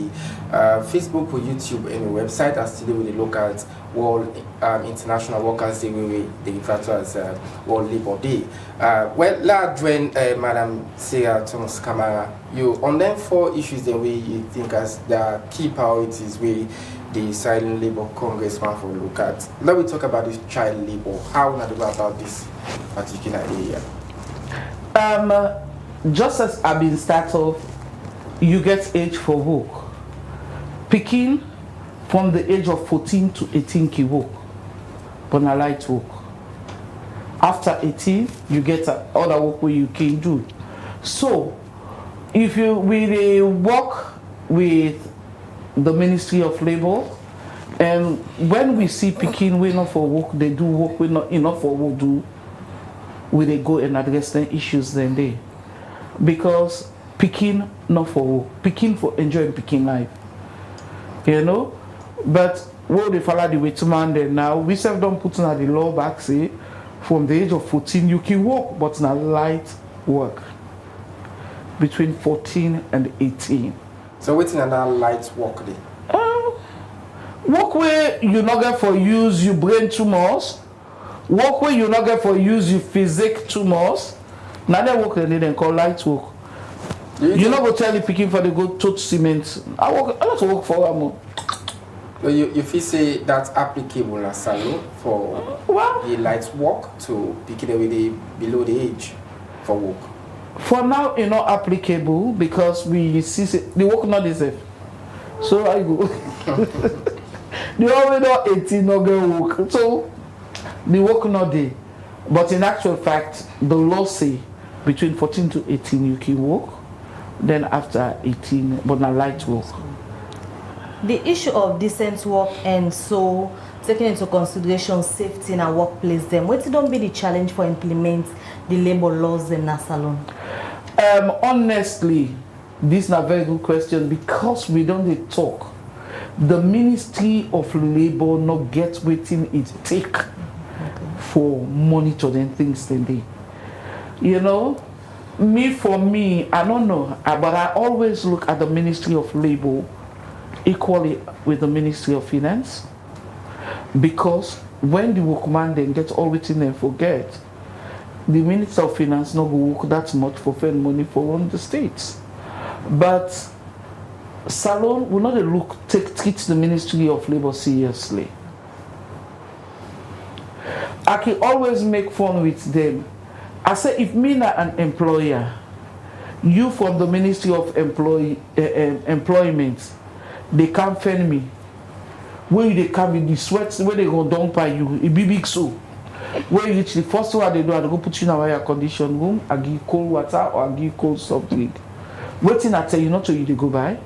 Facebook or YouTube and the website are still with the local World International Workers Day, they refer to as World Labor Day. Well, let's join Madam Sarah Thomas Kamara. You on them 4 issues the way you think as the key priorities where the Silent Labor Congress want to look at. Let me talk about this child labor. How we go about this particular area? Just as I've been start off, you get age for work. Picking from the age of 14 to 18 ki work, but na light work. After 18, you get other work where you can do. So, if you really work with the Ministry of Labor, and when we see picking we not for work, they do work we not enough for work do. Will they go and address the issues then they? Because picking not for work, picking for enjoying picking life. You know? But what they follow the way to man then now, we self don't put on the law back say from the age of 14 you can work, but not light work. Between 14 and 18. So what's another light work day? Work where you not get for use your brain too much. Work where you not get for use your physique too much. Now they work and they call light work. You not go tell the picking for the good touch cement. I not work for them. So you feel say that's applicable na salon for the light work to pick it with the below the age for work? For now, it's not applicable because we see the work not the same. So I go. The already not 18 no get work. So the work not there. But in actual fact, the law say between 14 to 18 you can work. Then after 18, but not light work. The issue of decent work and so taking into consideration safety in our workplace, then what don't be the challenge for implement the labor laws in our salon? Honestly, this is a very good question because we don't talk. The Ministry of Labor not get waiting it take for monitoring things today. You know, for me, I don't know, but I always look at the Ministry of Labor equally with the Ministry of Finance, because when the workman then gets all within and forget, the Minister of Finance not go work that much for spend money for run the states. But Salon will not treat the Ministry of Labor seriously. I can always make fun with them. I say if me not an employer, you from the Ministry of Employment, they can't fend me. When they come with the sweats, when they go down by you, it be big so. When you reach the first one they do, I go put you in a air conditioned room, I give you cold water or I give you cold soft drink. Waiting I tell you not to you to go by.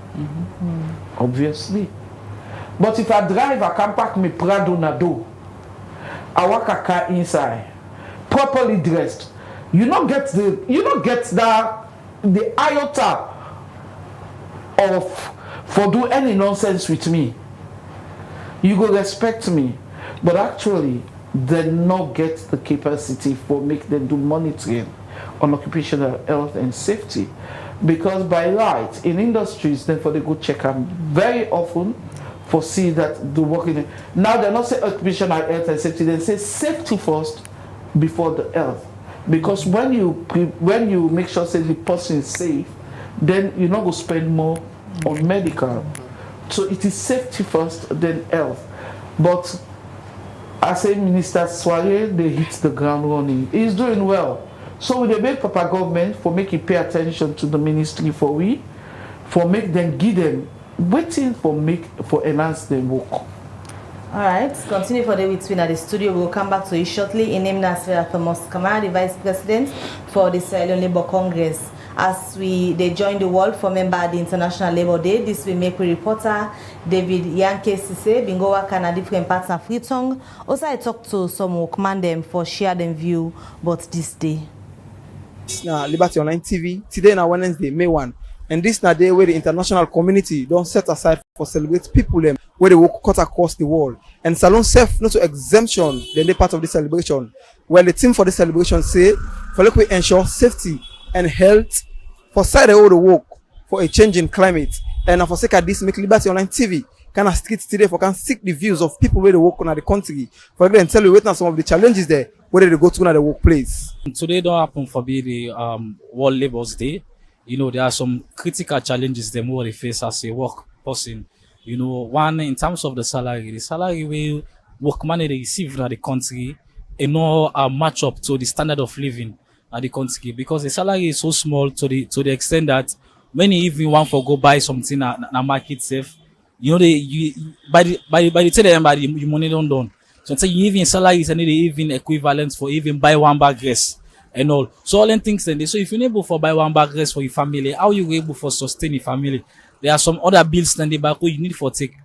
Obviously. But if I drive, I can park me Prado Nado. I walk a car inside, properly dressed. You not get the iota of for do any nonsense with me. You go respect me, but actually they not get the capacity for make them do monitoring on occupational health and safety, because by right in industries then for they go check them very often for see that the working. Now they're not say occupational health and safety, they say safety first before the health, because when you make sure say the person is safe, then you're not going to spend more on medical. So it is safety first, then health. But I say Minister Soiree, they hit the ground running. He's doing well. So with the big Papa government for making pay attention to the ministry for make them give them waiting for enhance them work. Alright, continue for the between at the studio. We'll come back to you shortly. In name Nasira Thomas Kamara, the Vice President for the Silent Labor Congress. as they join the world for member the International Labour Day. This will make reporter David Yanke Sise bingo work in different parts of Freetown. Also, I talked to some workmen them for share them view about this day. Now, Liberty Online TV today na Wednesday, May 1. And this na day where the international community don't set aside for celebrate people them where they work cut across the world. And Salon self not to exemption then they part of the celebration. Well, the team for the celebration say for look we ensure safety and health for side of the work for a change in climate. And for sake of this, make Liberty Online TV kind of street today for can seek the views of people where they work on the country. For them tell you wait now some of the challenges there where they go to the workplace. Today don't happen for be the World Labour's Day. You know, there are some critical challenges them where they face as a work person. You know, one in terms of the salary we workman they receive in the country, you know, match up to the standard of living at the country because the salary is so small to the extent that when you even want to go buy something na market safe, you know by the time the money don't done. So you even salary is even equivalent for even buy one bag rice and all. So all them things then so if you're able for buy one bag rice for your family, how you able for sustain your family? There are some other bills then they back you need for take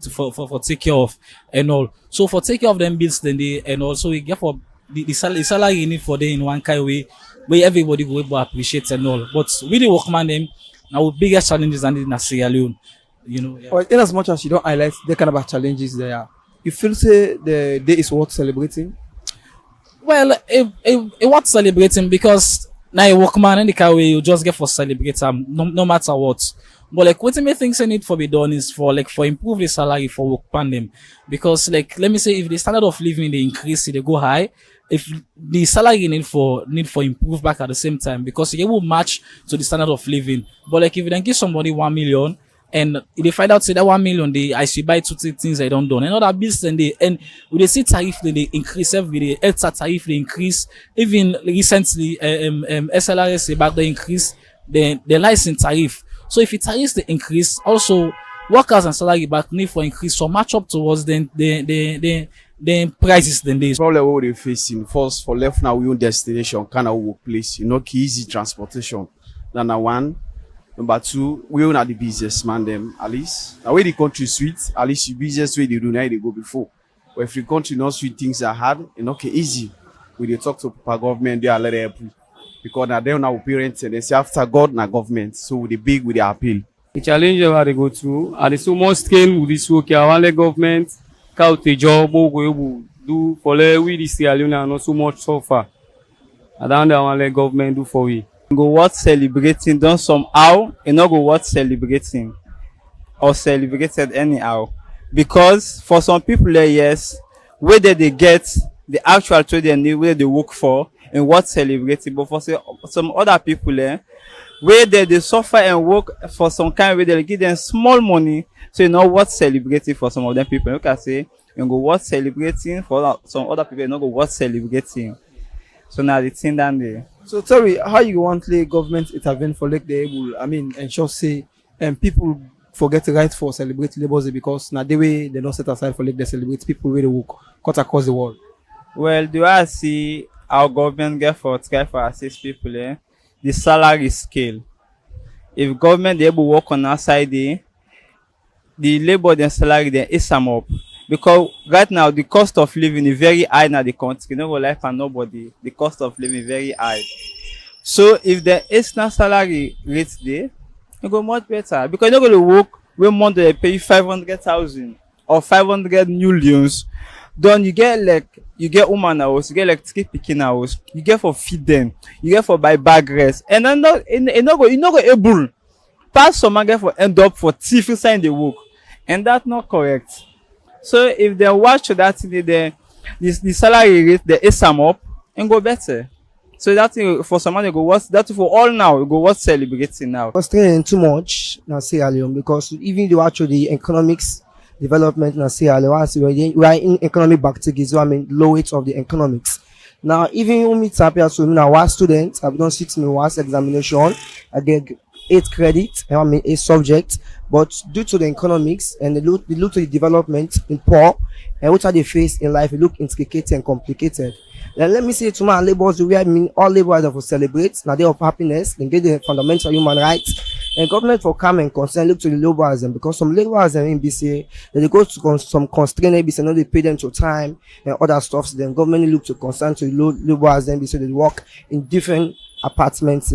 care of and all. So for take care of them bills then they and also we get for the salary you need for them in one kind of way where everybody will able appreciate and all. But with the workman them now with biggest challenges than in Sierra Leone. You know, yeah. Well, in as much as you don't highlight the kind of challenges there, you feel say the day is worth celebrating? Well, it worth celebrating because now a workman in the car way you just get for celebrate no matter what. But like what me things I need for be done is for improve the salary for workman them because like let me say if the standard of living they increase they go high. If the salary need for improve back at the same time because it will match to the standard of living. But like if you then give somebody 1 million and if they find out say that 1 million they I should buy 2-3 things they don't done and other bills then they and with the see tariff then they increase every day, health tariff they increase, even recently SLRS back they increase the license tariff. So if it tariffs the increase, also workers and salary back need for increase so match up towards the prices then they problem what they facing first for left now we own destination kind of workplace, you know, easy transportation. Number one. Number two, we own at the businessman them at least. Now where the country sweet, at least the business way they do now they go before. But if the country not sweet things are hard, you know, easy. We they talk to government, they are let help because now they now parents and they say after God na government, so they big with the appeal. The challenge where they go through, and the so much scale with this work, I want the government count a job or go do for we the Sierra Leone not so much so far. I don't want the government do for we. Go what celebrating done somehow and not go what celebrating or celebrated anyhow because for some people yes where they get the actual trade they need where they work for and what celebrating but for some other people where they suffer and work for some kind where they give them small money so you know what celebrating for some of them people you can say you go what celebrating for some other people you know go what celebrating. So now the thing down there. So tell me, how you want the government intervene for like they able, ensure say people forget the right for celebrate Labour's Day because now the way they don't set aside for like they celebrate people where they work cut across the world. Well, do I see our government get for try for assist people the salary scale. If government they able work on our side the labor and salary then is some up. Because right now the cost of living is very high in the country. No life and nobody. The cost of living is very high. So if the extra salary rate there, you go much better. Because you're not going to work when month they pay 500,000 or 500 millions. Then you get woman house, you get like 3 picking house, you get for feed them, you get for buy bag rest, and then you're not go able. Pass someone get for end up for thief sign the work, and that's not correct. So if they watch that the salary rate they is sum up and go better. So that for someone they go what's that for all now you go what's celebrating now. Constraining too much na Sierra Leone because even the actually economics development na Sierra Leone we are in economic bacteria, so I mean low rate of the economics. Now even when we tap here so now our students have done 6 months examination, I get 8 credit, a subject, but due to the economics and the look to the development in poor, and what are they face in life, it look intricate and complicated. And let me say to my laborers, the way I mean all laborers are for celebrate, now day of happiness, then get the fundamental human rights. And government for come and concern look to the laborers, and because some laborers in BCA, they go to some constraint BCA, now they pay them to time and other stuff. So then government look to concern to the laborers, then BCA they work in different apartments.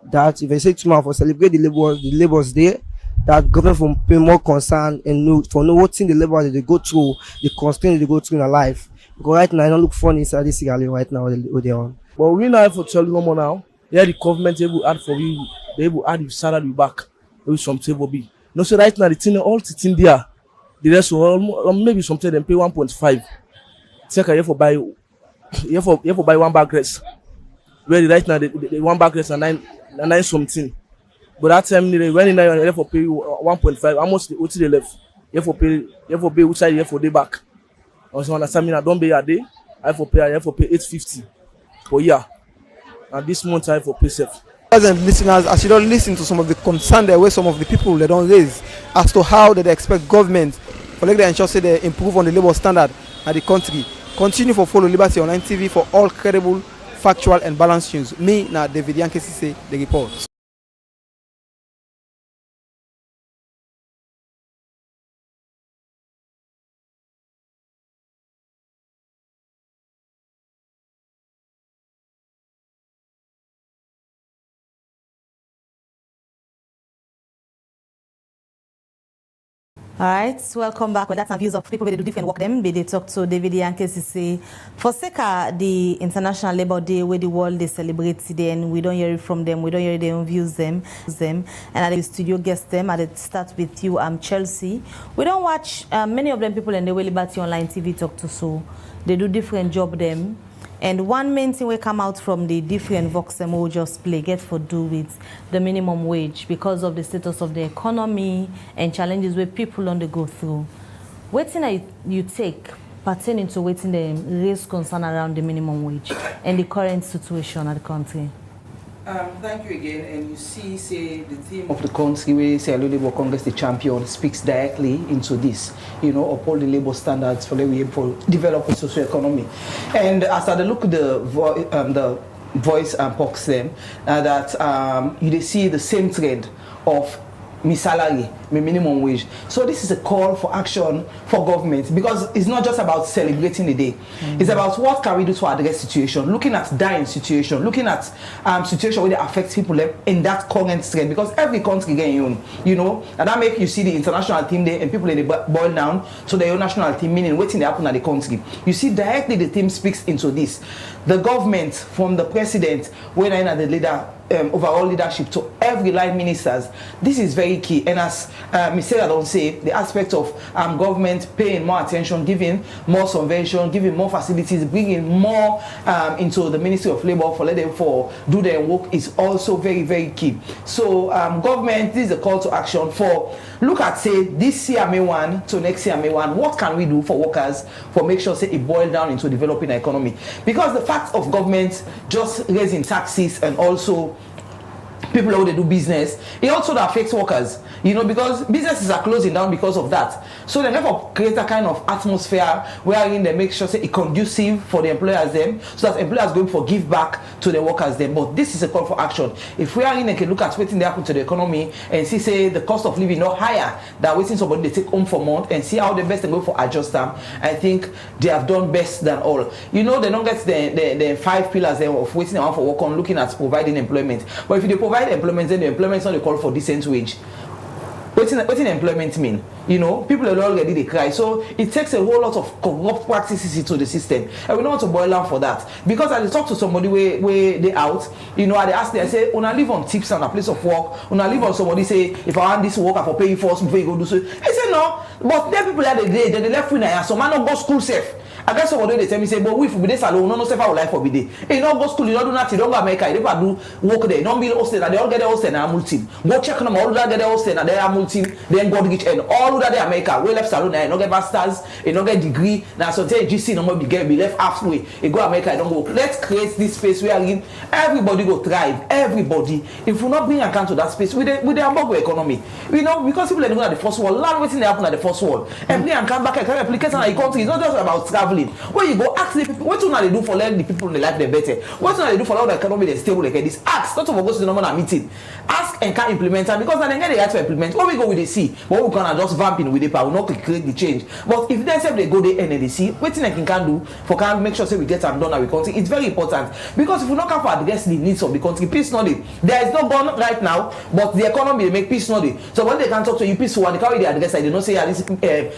That if I say tomorrow for celebrate the laborers day, that government for pay more concern and know for know what thing the laborers they go through, the constraint they go through in their life. Because right now I don't look funny inside this Sierra Leone right now what they on. But we now have to tell you no more now. Yeah, the government able add for you, they able add the salary back. Maybe something will be. No, so right now the thing all sitting there. The rest will maybe something them pay 1.5. Take a year for buy buy one bag rest. Where right now the one bag rest and nine something. But that time when you have for pay 1.5, almost the OT they left. You have for pay which side you have for day back. Also understand me, I don't pay a day. I have for pay 850 per year. And this month I have for pay safe. And listeners, as you don't listen to some of the concern there where some of the people they don't raise as to how they expect government for like they ensure say they improve on the labor standard at the country. Continue for follow Liberty Online TV for all credible, factual and balanced news. Me now David Yankesi say the report. All right, welcome back. Well, that's some views of people where they do different work. Them, they talk to David Yankesi say, for sake the International Labour Day where the world they celebrate today, and we don't hear it from them, we don't hear their own views them, and at the studio guest them. I'll start with you, Chelsea. We don't watch many of them people in the way Liberty Online TV talk to, so they do different job them. And one main thing will come out from the different vox them will just play get for do with the minimum wage because of the status of the economy and challenges where people on the go through. Waiting you take pertaining to waiting the raise concern around the minimum wage and the current situation of the country. Thank you again. And you see, say the theme of the country where say Labour Congress, the champion, speaks directly into this. You know, uphold the labour standards for the way for developing social economy. And as I look at the voice and box them, that you see the same trend of my salary, my minimum wage. So this is a call for action for government because it's not just about celebrating the day. It's about what can we do to address situation, looking at dying situation, looking at situation where they affect people in that current trend because every country getting own, you know, and that make you see the international team there and people they boil down to their own national team, meaning waiting they happen at the country. You see directly the team speaks into this. The government from the president, when I the leader, overall leadership to every line ministers, this is very key. And as Mr. don't say, the aspect of government paying more attention, giving more subvention, giving more facilities, bringing more into the Ministry of Labour for let them do their work is also very, very key. So government, this is a call to action for look at say this year May 1 to next year May 1. What can we do for workers for make sure say it boil down into developing the economy? Because the fact of government just raising taxes and also people who they do business, it also affects workers, you know, because businesses are closing down because of that. So they never create a kind of atmosphere wherein they make sure say it conducive for the employers them, so that employers going for give back to the workers them. But this is a call for action. If we are in, they can look at waiting they happen to the economy and see say the cost of living not higher than waiting somebody they take home for month and see how the best they go for adjust them. I think they have done best than all. You know, they don't get the 5 pillars of waiting around for work on looking at providing employment. But if they provide employment, then the employment is not a call for decent wage. What employment mean? You know, people are already they cry. So it takes a whole lot of corrupt practices into the system. And we don't want to boil down for that. Because I talk to somebody where they out, you know, I ask them, I say, when I live on tips and a place of work, when I live on somebody say, if I want this work, I for pay you first before you go do so. I say no, but there people are they left with now, so man not go school safe. I guess somebody they tell me say, but we for be this alone, no safe our life for be day. Hey, don't go school, you don't do nothing, don't go America, you never do work there, don't be hosted, and they all get their hosted and multi. Go check them all that get their hosted and they are multi, then God rich and all that they America, we left salon, I don't get masters, you don't get degree, now so tell GC no more be left halfway. You go America, I don't go. Let's create this space where again everybody go thrive, everybody. If we not bring account to that space with the hamburger economy, you know, because people are looking at the first world, land waiting they happen at the first world. And play and come back and can replicate in the country. It's not just about traveling. When you go ask the people, what do they do for letting the people in the life they better? What do they do for all the economy they stable like this? Ask, not to go to the normal meeting. Ask and can implement it because then they have to implement. When we go with the see, what we can just vamp in with the power, not to create the change. But if they say they go there and they see, what thing they can do for can make sure say we get them done our country, it's very important. Because if we not can for address the needs of the country, peace not there. There is no gun right now, but the economy they make peace not there. So when they can talk to you peaceful and they carry the address, they don't say this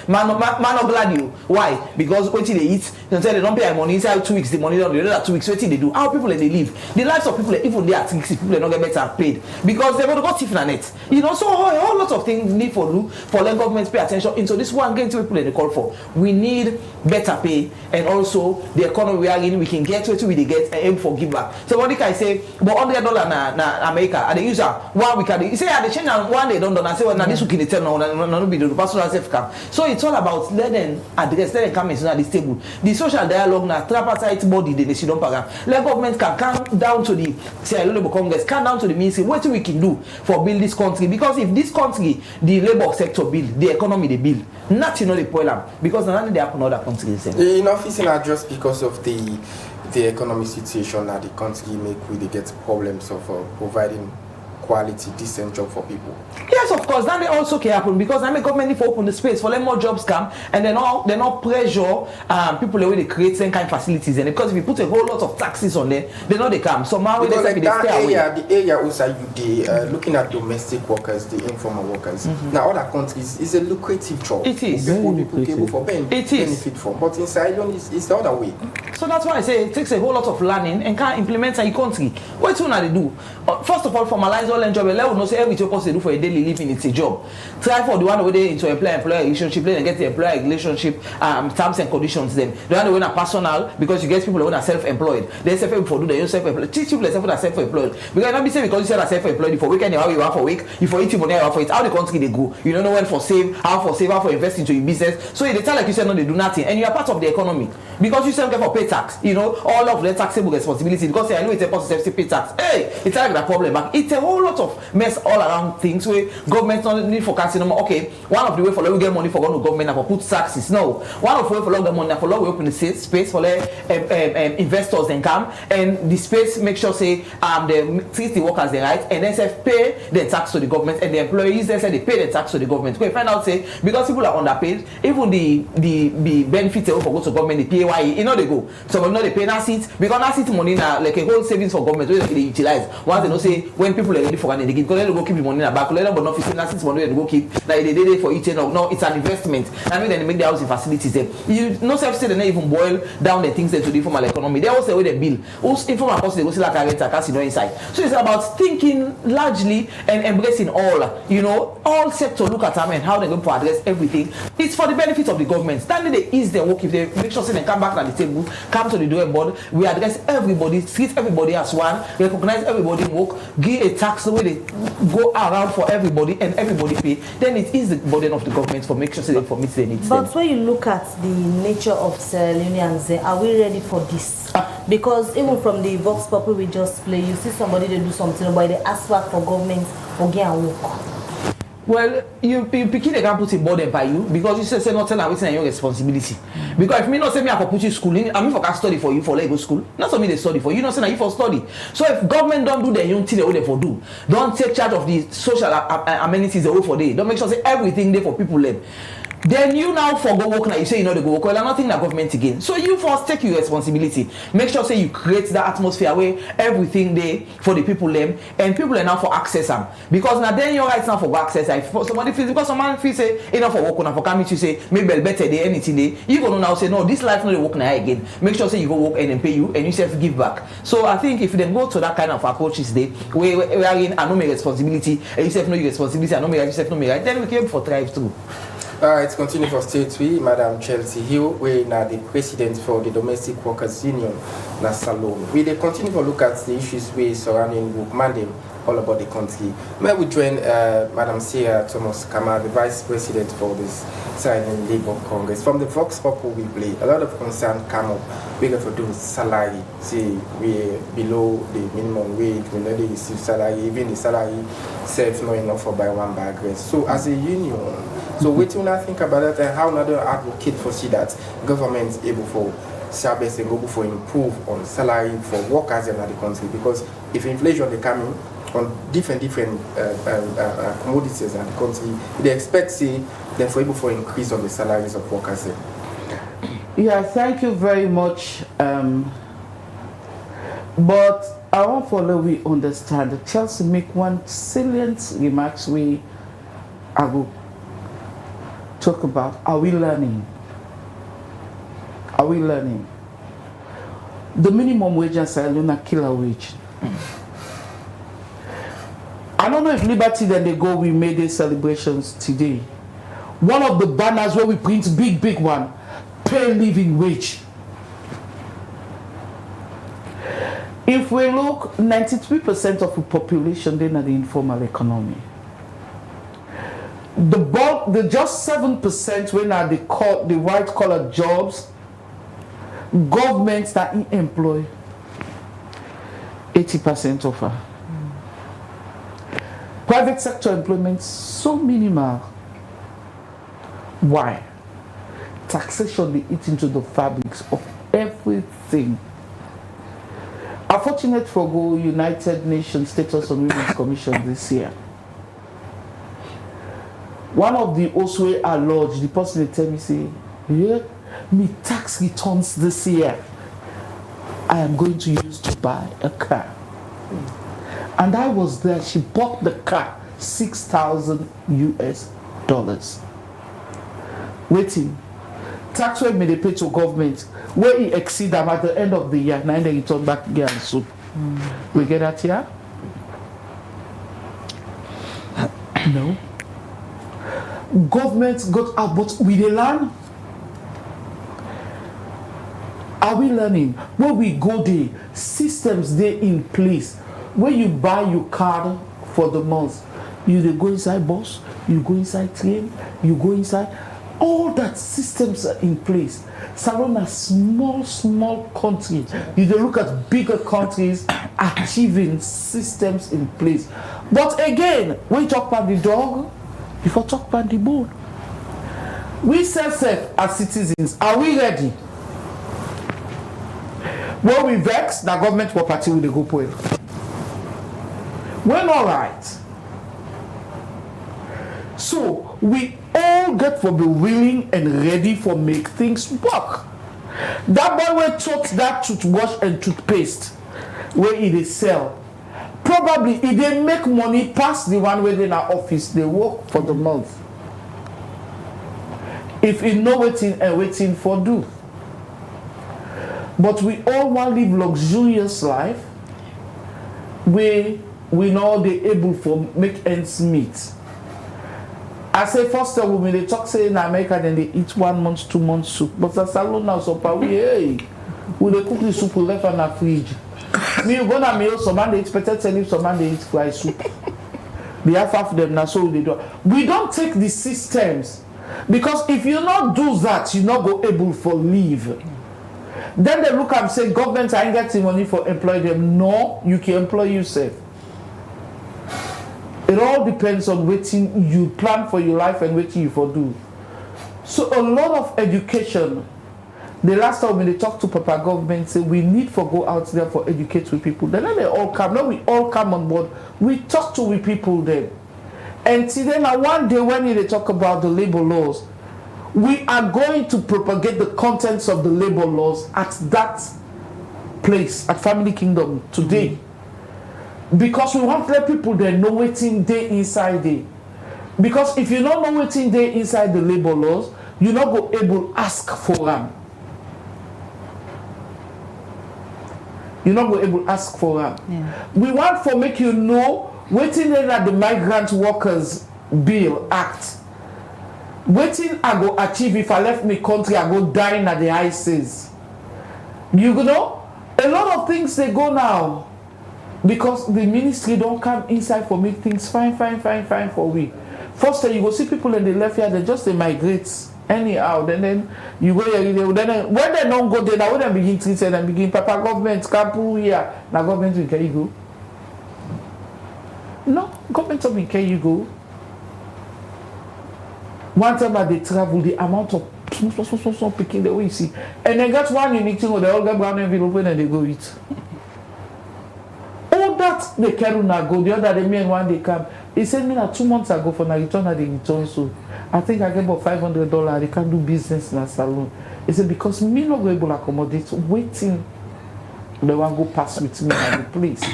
man of glad you. Why? Because what they eat, they say they don't pay money inside 2 weeks, the money don't the other 2 weeks, what they do? How people they live? The lives of people, even they are 60 people, they don't get better paid because they want to go thief in net. You know, so a whole lot of things need for the government to pay attention into this one game to people they call for. We need better pay and also the economy we are in, we can get what we get and aim for give back. So what can I say? But $100 na America, and they use 1 week. You say they change one day don't I say well now this week in the tell no be the personal self come. So it's all about let them address, let them come into this table. The social dialogue now tripartite body they see don't program. Let government can come down to the Labor Congress, come down to the ministry. What we can do for build this country? Because if this country, the labor sector build, the economy they build, nothing the problem because none they happen in other countries. Enough is not just because of the economic situation that the country make we get problems of providing quality, decent job for people. Yes, of course. Then they also can happen because I make government for open the space for let more jobs come and then they not pressure people the way they create some kind of facilities and because if you put a whole lot of taxes on them, they know they come. So now they like stay the area also you looking at domestic workers, the informal workers. Now other countries is a lucrative job. It is. People able for benefit from. But in Sierra Leone it's the other way. So that's why I say it takes a whole lot of learning and can implement in your country. What do they do? First of all, formalize all and job. Let us know say every job they do for a daily living, it's a job. Try for the one where they into employer relationship, then get the employer relationship terms and conditions. Then the one where personal because you get people who are self-employed. They self-employed do their self-employed. Teach people themselves that self-employed. Because not be say because you say self-employed for weekend how you are for week, you for eating money for it. How the country they go? You don't know when for save, how for invest into your business. So they tell like you said no, they do nothing, and you are part of the economy because you self get for pay tax. You know all of the taxable responsibility because I know it's a person pay tax. Hey, it's like that problem, but it's a whole lot of mess all around things where government not need forecasting no more. Okay, one of the way for we get money for going to government and for put taxes. No, one of the way for get money for we open the space for let investors then come and the space make sure say they treat the workers the right and then say pay the tax to the government and the employees then say they pay the tax to the government. Because find out say because people are underpaid, even the benefits they for go to government the PAYE, you know they go. So we know they pay that seat because that seat money now like a whole savings for government where they utilize. Once they know say when people are ready for they give because they go keep the money in the back. Let them but not fixing that seat money they go keep like they did it for each other. No, it's an investment. I mean then they make the housing facilities there. You no self say they not even boil down the things to the informal economy. They also say where they bill. Who's informal person they go see like a renter casino inside. So it's about thinking largely and embracing all, you know, all sector look at them and how they're going to address everything. It's for the benefit of the government. Standing they ease their work if they make sure they come back at the table, come to the drawing board, we address everybody, treat everybody as one, recognize everybody work, give a tax the way they go around for everybody and everybody pay, then it is the burden of the government for make sure they meet their needs. But when you look at the nature of Sierra Leoneans, are we ready for this? Because even from the Vox Populi we just play, you see somebody they do something but they ask back for government or get and work. Well, you pick they can put a burden by you because you say not tell them within your responsibility. Because if me not say me I for put you school in, I mean for can study for you for let go school. Not so me they study for you, not say you for study. So if government don't do their own thing they for do, don't take charge of the social amenities they for day. Don't make sure say everything there for people live. Then you now for go work now, you say you know they go work, well, I'm not thinking that government again. So you first take your responsibility. Make sure say you create that atmosphere where everything there for the people them and people are now for access them. Because now then your rights now for go access. If somebody feels because someone feels say enough for work now for coming to say maybe better day anything day, you gonna now say no, this life no they work now again. Make sure say you go work and then pay you and you self give back. So I think if you then go to that kind of approaches there, where in I know my responsibility and you self know your responsibility, I know my right, you self know my right, then we came for thrive too. Alright, continue for state 3, Madam Chelsea Hill, we now the president for the Domestic Workers Union, na Salome. We they continue to look at the issues we surrounding work mandate all about the country. May we join Madam Sarah Thomas Kama, the vice president for this Silent Labour Congress. From the Vox Populi we play, a lot of concern come up. We got to do salary. See, we below the minimum wage, we know they receive salary, even the salary self not enough for by one bag rest. So as a union, So what do you think about that, and how another advocate for see that government is able for service and go for improve on salary for workers in the country? Because if inflation is coming on different commodities in the country, they expect say then for able for increase of the salaries of workers. Yeah, thank you very much. But I want for we understand. Chelsea make one salient remarks I will talk about. Are we learning? Are we learning? The minimum wage and salary killer wage. I don't know if Liberty then they go, we made these celebrations today. One of the banners where we print big one, pay living wage. If we look, 93% of the population then are the informal economy. The just 7% when are the white collar jobs, governments that employ 80% of her. Private sector employment so minimal. Why? Taxation they eat into the fabrics of everything. Unfortunate for go United Nations Status on Women's Commission this year. One of the also lodged, the person they tell me say, yeah, me tax returns this year I am going to use to buy a car. And I was there, she bought the car, $6,000 US. Waiting. Tax rate may they pay to government, where it exceed them at the end of the year, now they return back again and so. We get that here? No. Government got out, but we they learn. Are we learning? When we go there, systems there in place. When you buy your card for the month, you they go inside bus, you go inside train, you go inside. All that systems are in place. Salon a small country. You they look at bigger countries achieving systems in place. But again, when you talk about the dog, before talk about the bone. We self as citizens, are we ready? When we vex, the government property will go for it. We're not right. So we all get to be willing and ready for make things work. That boy will taught that toothwash and toothpaste where it is sell. Probably if they make money past the one where they in our office, they work for the month. If it no waiting and waiting for do. But we all want to live luxurious life. We know they able for make ends meet. I say first of all, when they talk say in America, then they eat 1 month, 2 months soup. But as salon now, so we hey, we they cook the soup we left in the fridge. Me you go na meal, some man they expected to leave, some man they eat fry soup. They have half of them now, so they do. We don't take the systems because if you not do that, you not go able for leave. Then they look and say government ain't getting money for employ them. No, you can employ yourself. It all depends on what you plan for your life and what you for do. So a lot of education. The last time when they talk to Papa government, say we need for go out there for educate with people. Then they all come. Now we all come on board. We talk to we people then. And today now one day when they talk about the labor laws, we are going to propagate the contents of the labor laws at that place, at Family Kingdom today. Because we want to let people there know what's in there inside there. Because if you don't know what's in there inside the labor laws, you're not go able to ask for them. You're not go able to ask for them. Yeah. We want to make you know what's in there that the Migrant Workers Bill Act. Waiting I go achieve if I left my country, I go dying at the ICs. You know, a lot of things they go now. Because the ministry don't come inside for make things fine for we. First you go see people in the left here, they just they migrate anyhow. Then you go here, then when they don't go there, now when they begin treating and begin Papa government can't pull here. Now government will carry you go. No, government will carry you go. One time that they travel, the amount of so picking the way you see. And then got one unique thing where they all get brown envelope and they go eat. All that they carry now go, the other day me and one they come. He sent me 2 months ago for my return at the return. So I think I get about $500. They can do business in a salon. He said because me not able to accommodate waiting. They want go pass with me at the place.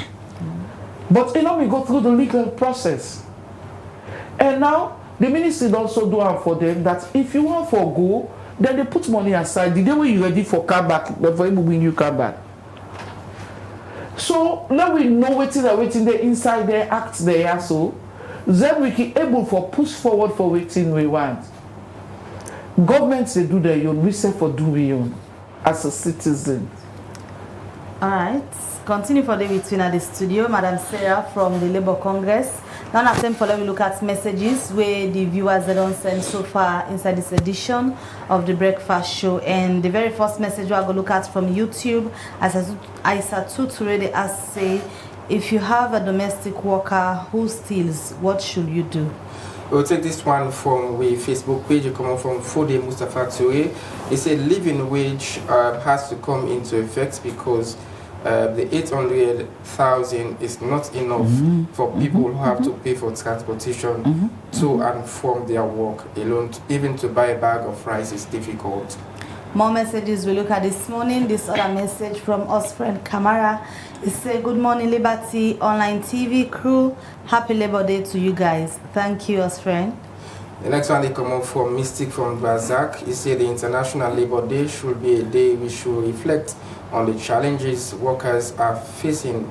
But you know we go through the legal process. And now the ministry also do it for them that if you want for go, then they put money aside. The day when you ready for car back, for able bring you car back. So now we know waiting there inside there, act there so then we can able for push forward for waiting we want. Governments they do their own, we say for do we own as a citizen. Alright, continue for the between at the studio, Madam Sarah from the Labour Congress. Now at time for we look at messages where the viewers they don't send so far inside this edition of the breakfast show. And the very first message we are going to look at from YouTube, as Isa Tuture they ask say, if you have a domestic worker who steals, what should you do? We'll take this one from the Facebook page. It comes from Fode Mustafa Toure. He said living wage has to come into effect because the 800,000 is not enough for people who have to pay for transportation to and from their work alone. Even to buy a bag of rice is difficult. More messages we look at this morning. This other message from us friend Kamara. It says, good morning Liberty Online TV crew. Happy Labor Day to you guys. Thank you, us friend. The next one they come up from Mystic from Bazak. He said the International Labor Day should be a day we should reflect on the challenges workers are facing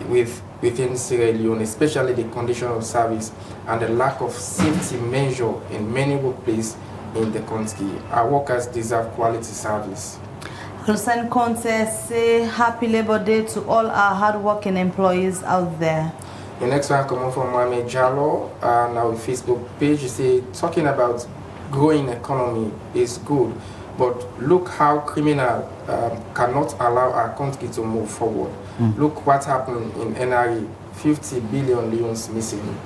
within Sierra Leone, especially the condition of service and the lack of safety measure in many workplaces in the country. Our workers deserve quality service. Hussein Conte say happy Labor Day to all our hardworking employees out there. The next one coming from Mohamed Jallo on our Facebook page. He say talking about growing economy is good, but look how criminal cannot allow our country to move forward. Look what happened in NRE, 50 billion leons missing.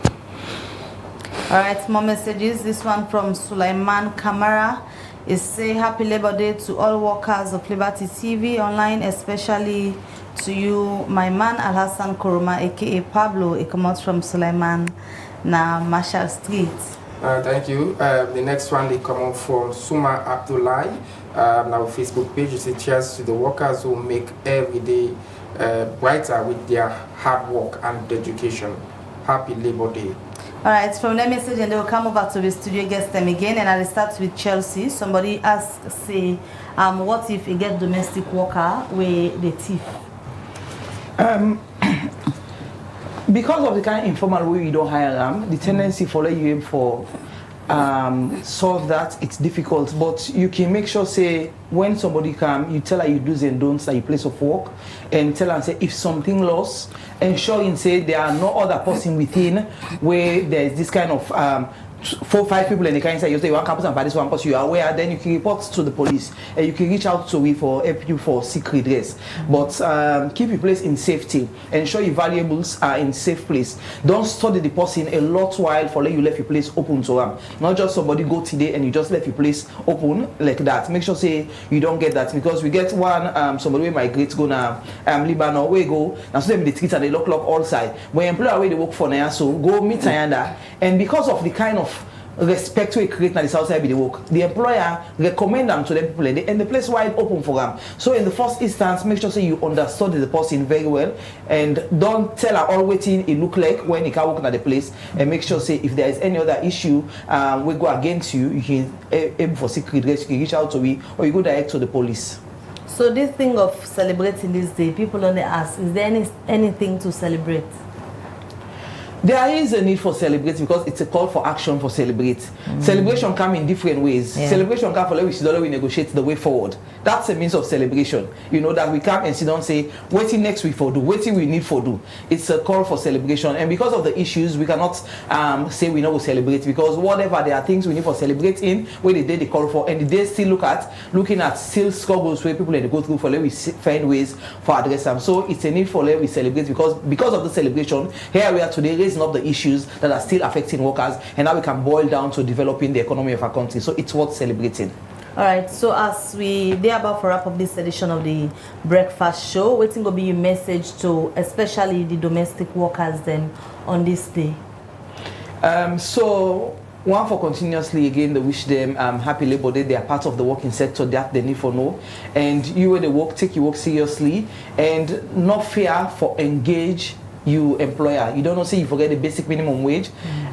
Alright, more messages. This one from Sulaiman Kamara is say happy Labor Day to all workers of Liberty TV Online, especially to you, my man Alhassan Koroma, aka Pablo. It comes out from Sulaiman na Marshall Street. Thank you. The next one they come up from Suma Abdullahi. Our Facebook page is a cheers to the workers who make every day brighter with their hard work and dedication. Happy Labor Day. Alright, from that message and they will come over to the studio guest them again, and I'll start with Chelsea. Somebody asked, say, what if you get domestic worker with the thief? Because of the kind of informal way you don't hire them, the tendency for you aim for solve that, it's difficult, but you can make sure say when somebody come, you tell her you do's and don'ts at your place of work, and tell her say if something lost, ensure and say there are no other person within where there's this kind of 4 or 5 people in the kind say you say one campus and for this one person you are aware, then you can report to the police and you can reach out to me for help you for seek redress. But keep your place in safety, ensure your valuables are in safe place. Don't study the person a lot while for let you left your place open to them. Not just somebody go today and you just left your place open like that. Make sure say you don't get that, because we get one somebody wey migrate go na Lebanon we go now, so them the treat and they lock all side. When employer where they work for now, so go meet Tayanda, and because of the kind of respect we create na the south side be the work, the employer recommend them to the people and the place wide open for them. So in the first instance, make sure say you understand the person very well and don't tell her all waiting it look like when you can work at the place, and make sure say if there is any other issue we go against you, you can able for secret redress, you can reach out to me or you go direct to the police. So this thing of celebrating this day, people only ask, is there anything to celebrate? There is a need for celebrate because it's a call for action for celebrate. Celebration come in different ways. Celebration come for let we sit down, we negotiate the way forward. That's a means of celebration. You know that we come and sit down and say, waiting next week for do, waiting we need for do. It's a call for celebration, and because of the issues, we cannot say we know we celebrate, because whatever there are things we need for celebrating where the day they call for, and the day still looking at still struggles where people go through for let we find ways for address them. So it's a need for let we celebrate because of the celebration. Here we are today. raising up the issues that are still affecting workers, and now we can boil down to developing the economy of our country. So it's worth celebrating. All right, so as they're about to wrap up this edition of the breakfast show, waiting will be your message to especially the domestic workers then on this day. So one for continuously again, they wish them happy Labor Day. They are part of the working sector that they need for know. And you where they work, take your work seriously and not fear for engage you employer. You don't know, say you forget the basic minimum wage.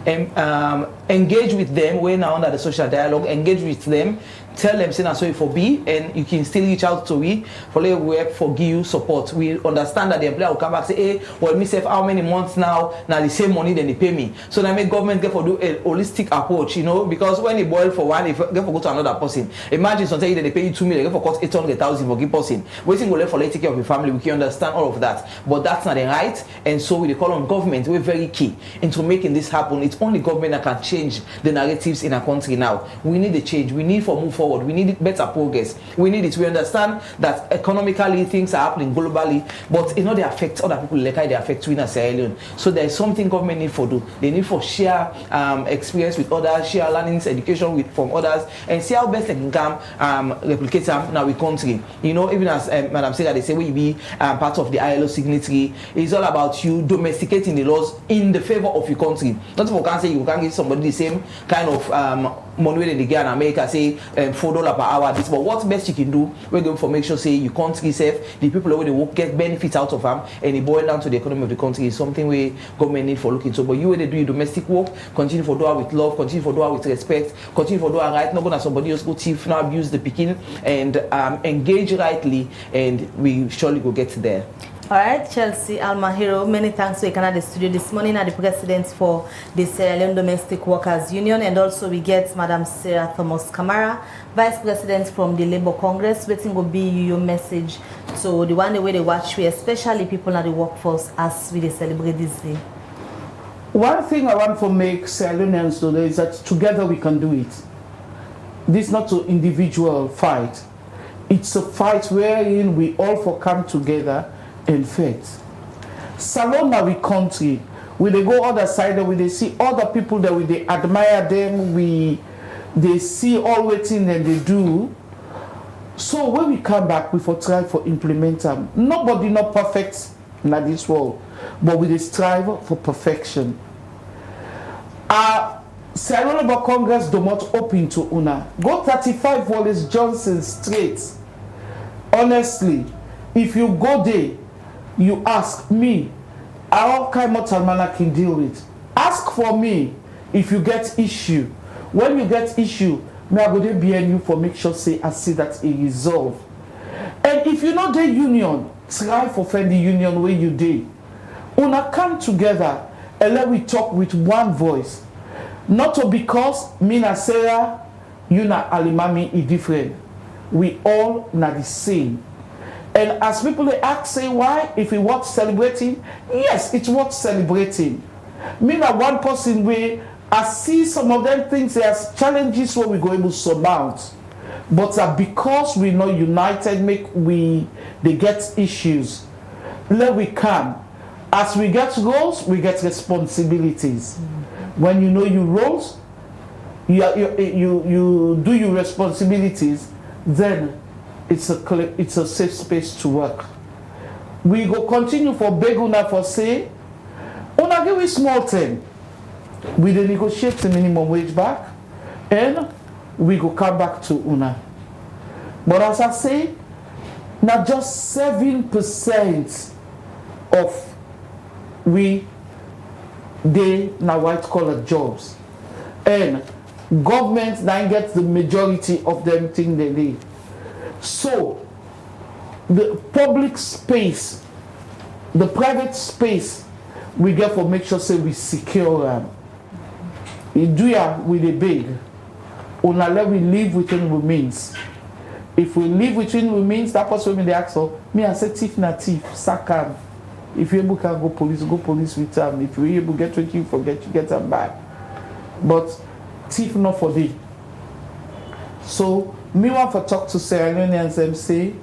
And engage with them when now under the social dialogue, engage with them. Tell them, say, now sorry for B, and you can still reach out to we for let work, for give you support. We understand that the employer will come back and say, hey, well, me say how many months now the same money then they pay me. So that make government get for do a holistic approach, you know, because when they boil for one, if get for go to another person. Imagine sometimes that they pay you 2 million, get for cost 800,000 for give person. Waiting go left for let take care of your family, we can understand all of that. But that's not the right, and so we call on government, we're very key into making this happen. It's only government that can change the narratives in our country now. We need a change, we need for move forward. We need better progress. We need it. We understand that economically things are happening globally, but you know they affect other people like they affect we in Sierra Leone. So there is something government need for do. They need for share experience with others, share learnings, education with from others, and see how best they can come replicate them in our country. You know, even as Madam Sarah they say, we be part of the ILO signatory. It's all about you domesticating the laws in the favor of your country. Not for can say you can give somebody the same kind of money they get in America, say $4 per hour. This, but what's best you can do? We're going for make sure say you country safe, the people where they work get benefits out of them, and it boil down to the economy of the country is something we government need for looking to. But you where they do your domestic work, continue for do it with love, continue for do it with respect, continue for do it right. Not gonna somebody else go thief, now abuse the picking, and engage rightly, and we surely go get there. All right, Chelsea Almahiro, many thanks to Canada Studio this morning, at the president for the Sierra Leone Domestic Workers Union, and also we get Madam Sarah Thomas Kamara, Vice President from the Labour Congress. Waiting will be your message to the one way they watch we, especially people at the workforce as we celebrate this day. One thing I want to make Sierra Leoneans know is that together we can do it. This is not an individual fight. It's a fight wherein we all for come together in faith. Salon na we country, we they go other side, we they see other people that we they admire them, they see all waiting and they do. So when we come back, we for try for implement them. Nobody not perfect in this world, but we they strive for perfection. Sierra Leone Congress do not open to una. Go 35 Wallace Johnson Street. Honestly, if you go there, you ask me, how kind of Talmana can deal with. Ask for me if you get issue. When you get issue, may I go there behind you for make sure say I see that it resolve. And if you know the union, try for find the union where you did. Una come together and let we talk with one voice. Not to because me na Sarah, you na Alimami is different. We all na the same. And as people they ask, say why, if it worth celebrating, yes, it's worth celebrating. Me na one person where I see some of them things as challenges where we go able to surmount. But because we know united, they get issues. Let we come. As we get roles, we get responsibilities. When you know your roles, you do your responsibilities, then it's a safe space to work. We go continue for beg una for say, una give we small thing. We dey negotiate the minimum wage back, and we go come back to una. But as I say, not just 7% of we dey na white collar jobs, and government now gets the majority of them thing they need. So the public space, the private space, we get for make sure say we secure them. We do ya with a big. Una let we live within we means. If we live within we means, that person when they ask for me, I say thief na thief, sack him. If you able can go police with them. If you able get what you forget, you get them back. But thief not for thee. So me want to talk to Sierra Leoneans and say,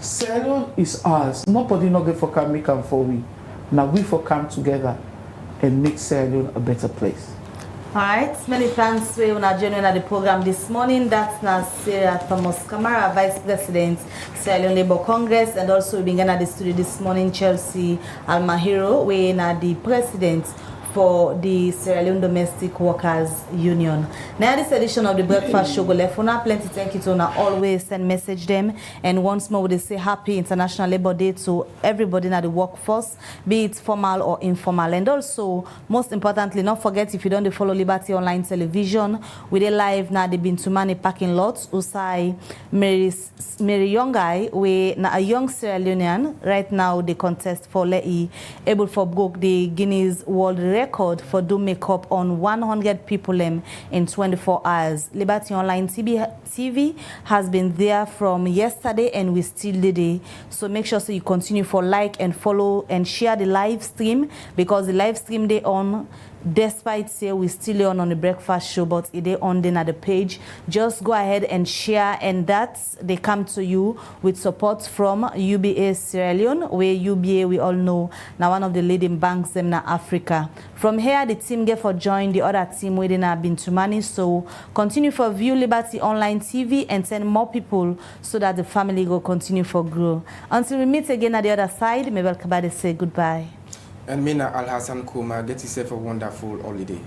Sierra Leone is ours. Nobody not get for come make and for we. Now we for come together. and make Sierra Leone a better place. All right, many thanks for joining at the program this morning. That's now Sarah Thomas Kamara, Vice President, Sierra Leone Labour Congress, and also we began at the studio this morning, Chelsea Almahiro, we are the President for the Sierra Leone Domestic Workers Union. Now this edition of the Breakfast Show go left on plenty thank you to una always send message them, and once more we say happy International Labour Day to everybody in the workforce, be it formal or informal. And also most importantly, not forget, if you don't follow Liberty Online Television, we dey live now the Bintumani parking lots Usai Mary Yongai, we na a young Sierra Leonean right now they contest for Lei able for broke the Guinness World Record for do makeup on 100 people in 24 hours. Liberty Online TV has been there from yesterday and we still did it. So make sure so you continue for like and follow and share the live stream, because the live stream they on, despite say we still on the breakfast show, but it they on then at the page. Just go ahead and share, and that's they come to you with support from UBA Sierra Leone, where UBA we all know now one of the leading banks in Africa. From here the team get for join the other team within Bintumani. So continue for view Liberty Online TV and send more people so that the family will continue for grow. Until we meet again at the other side, Mabel Kabade say goodbye. And Mina Al Hassan Kuma, get yourself a wonderful holiday.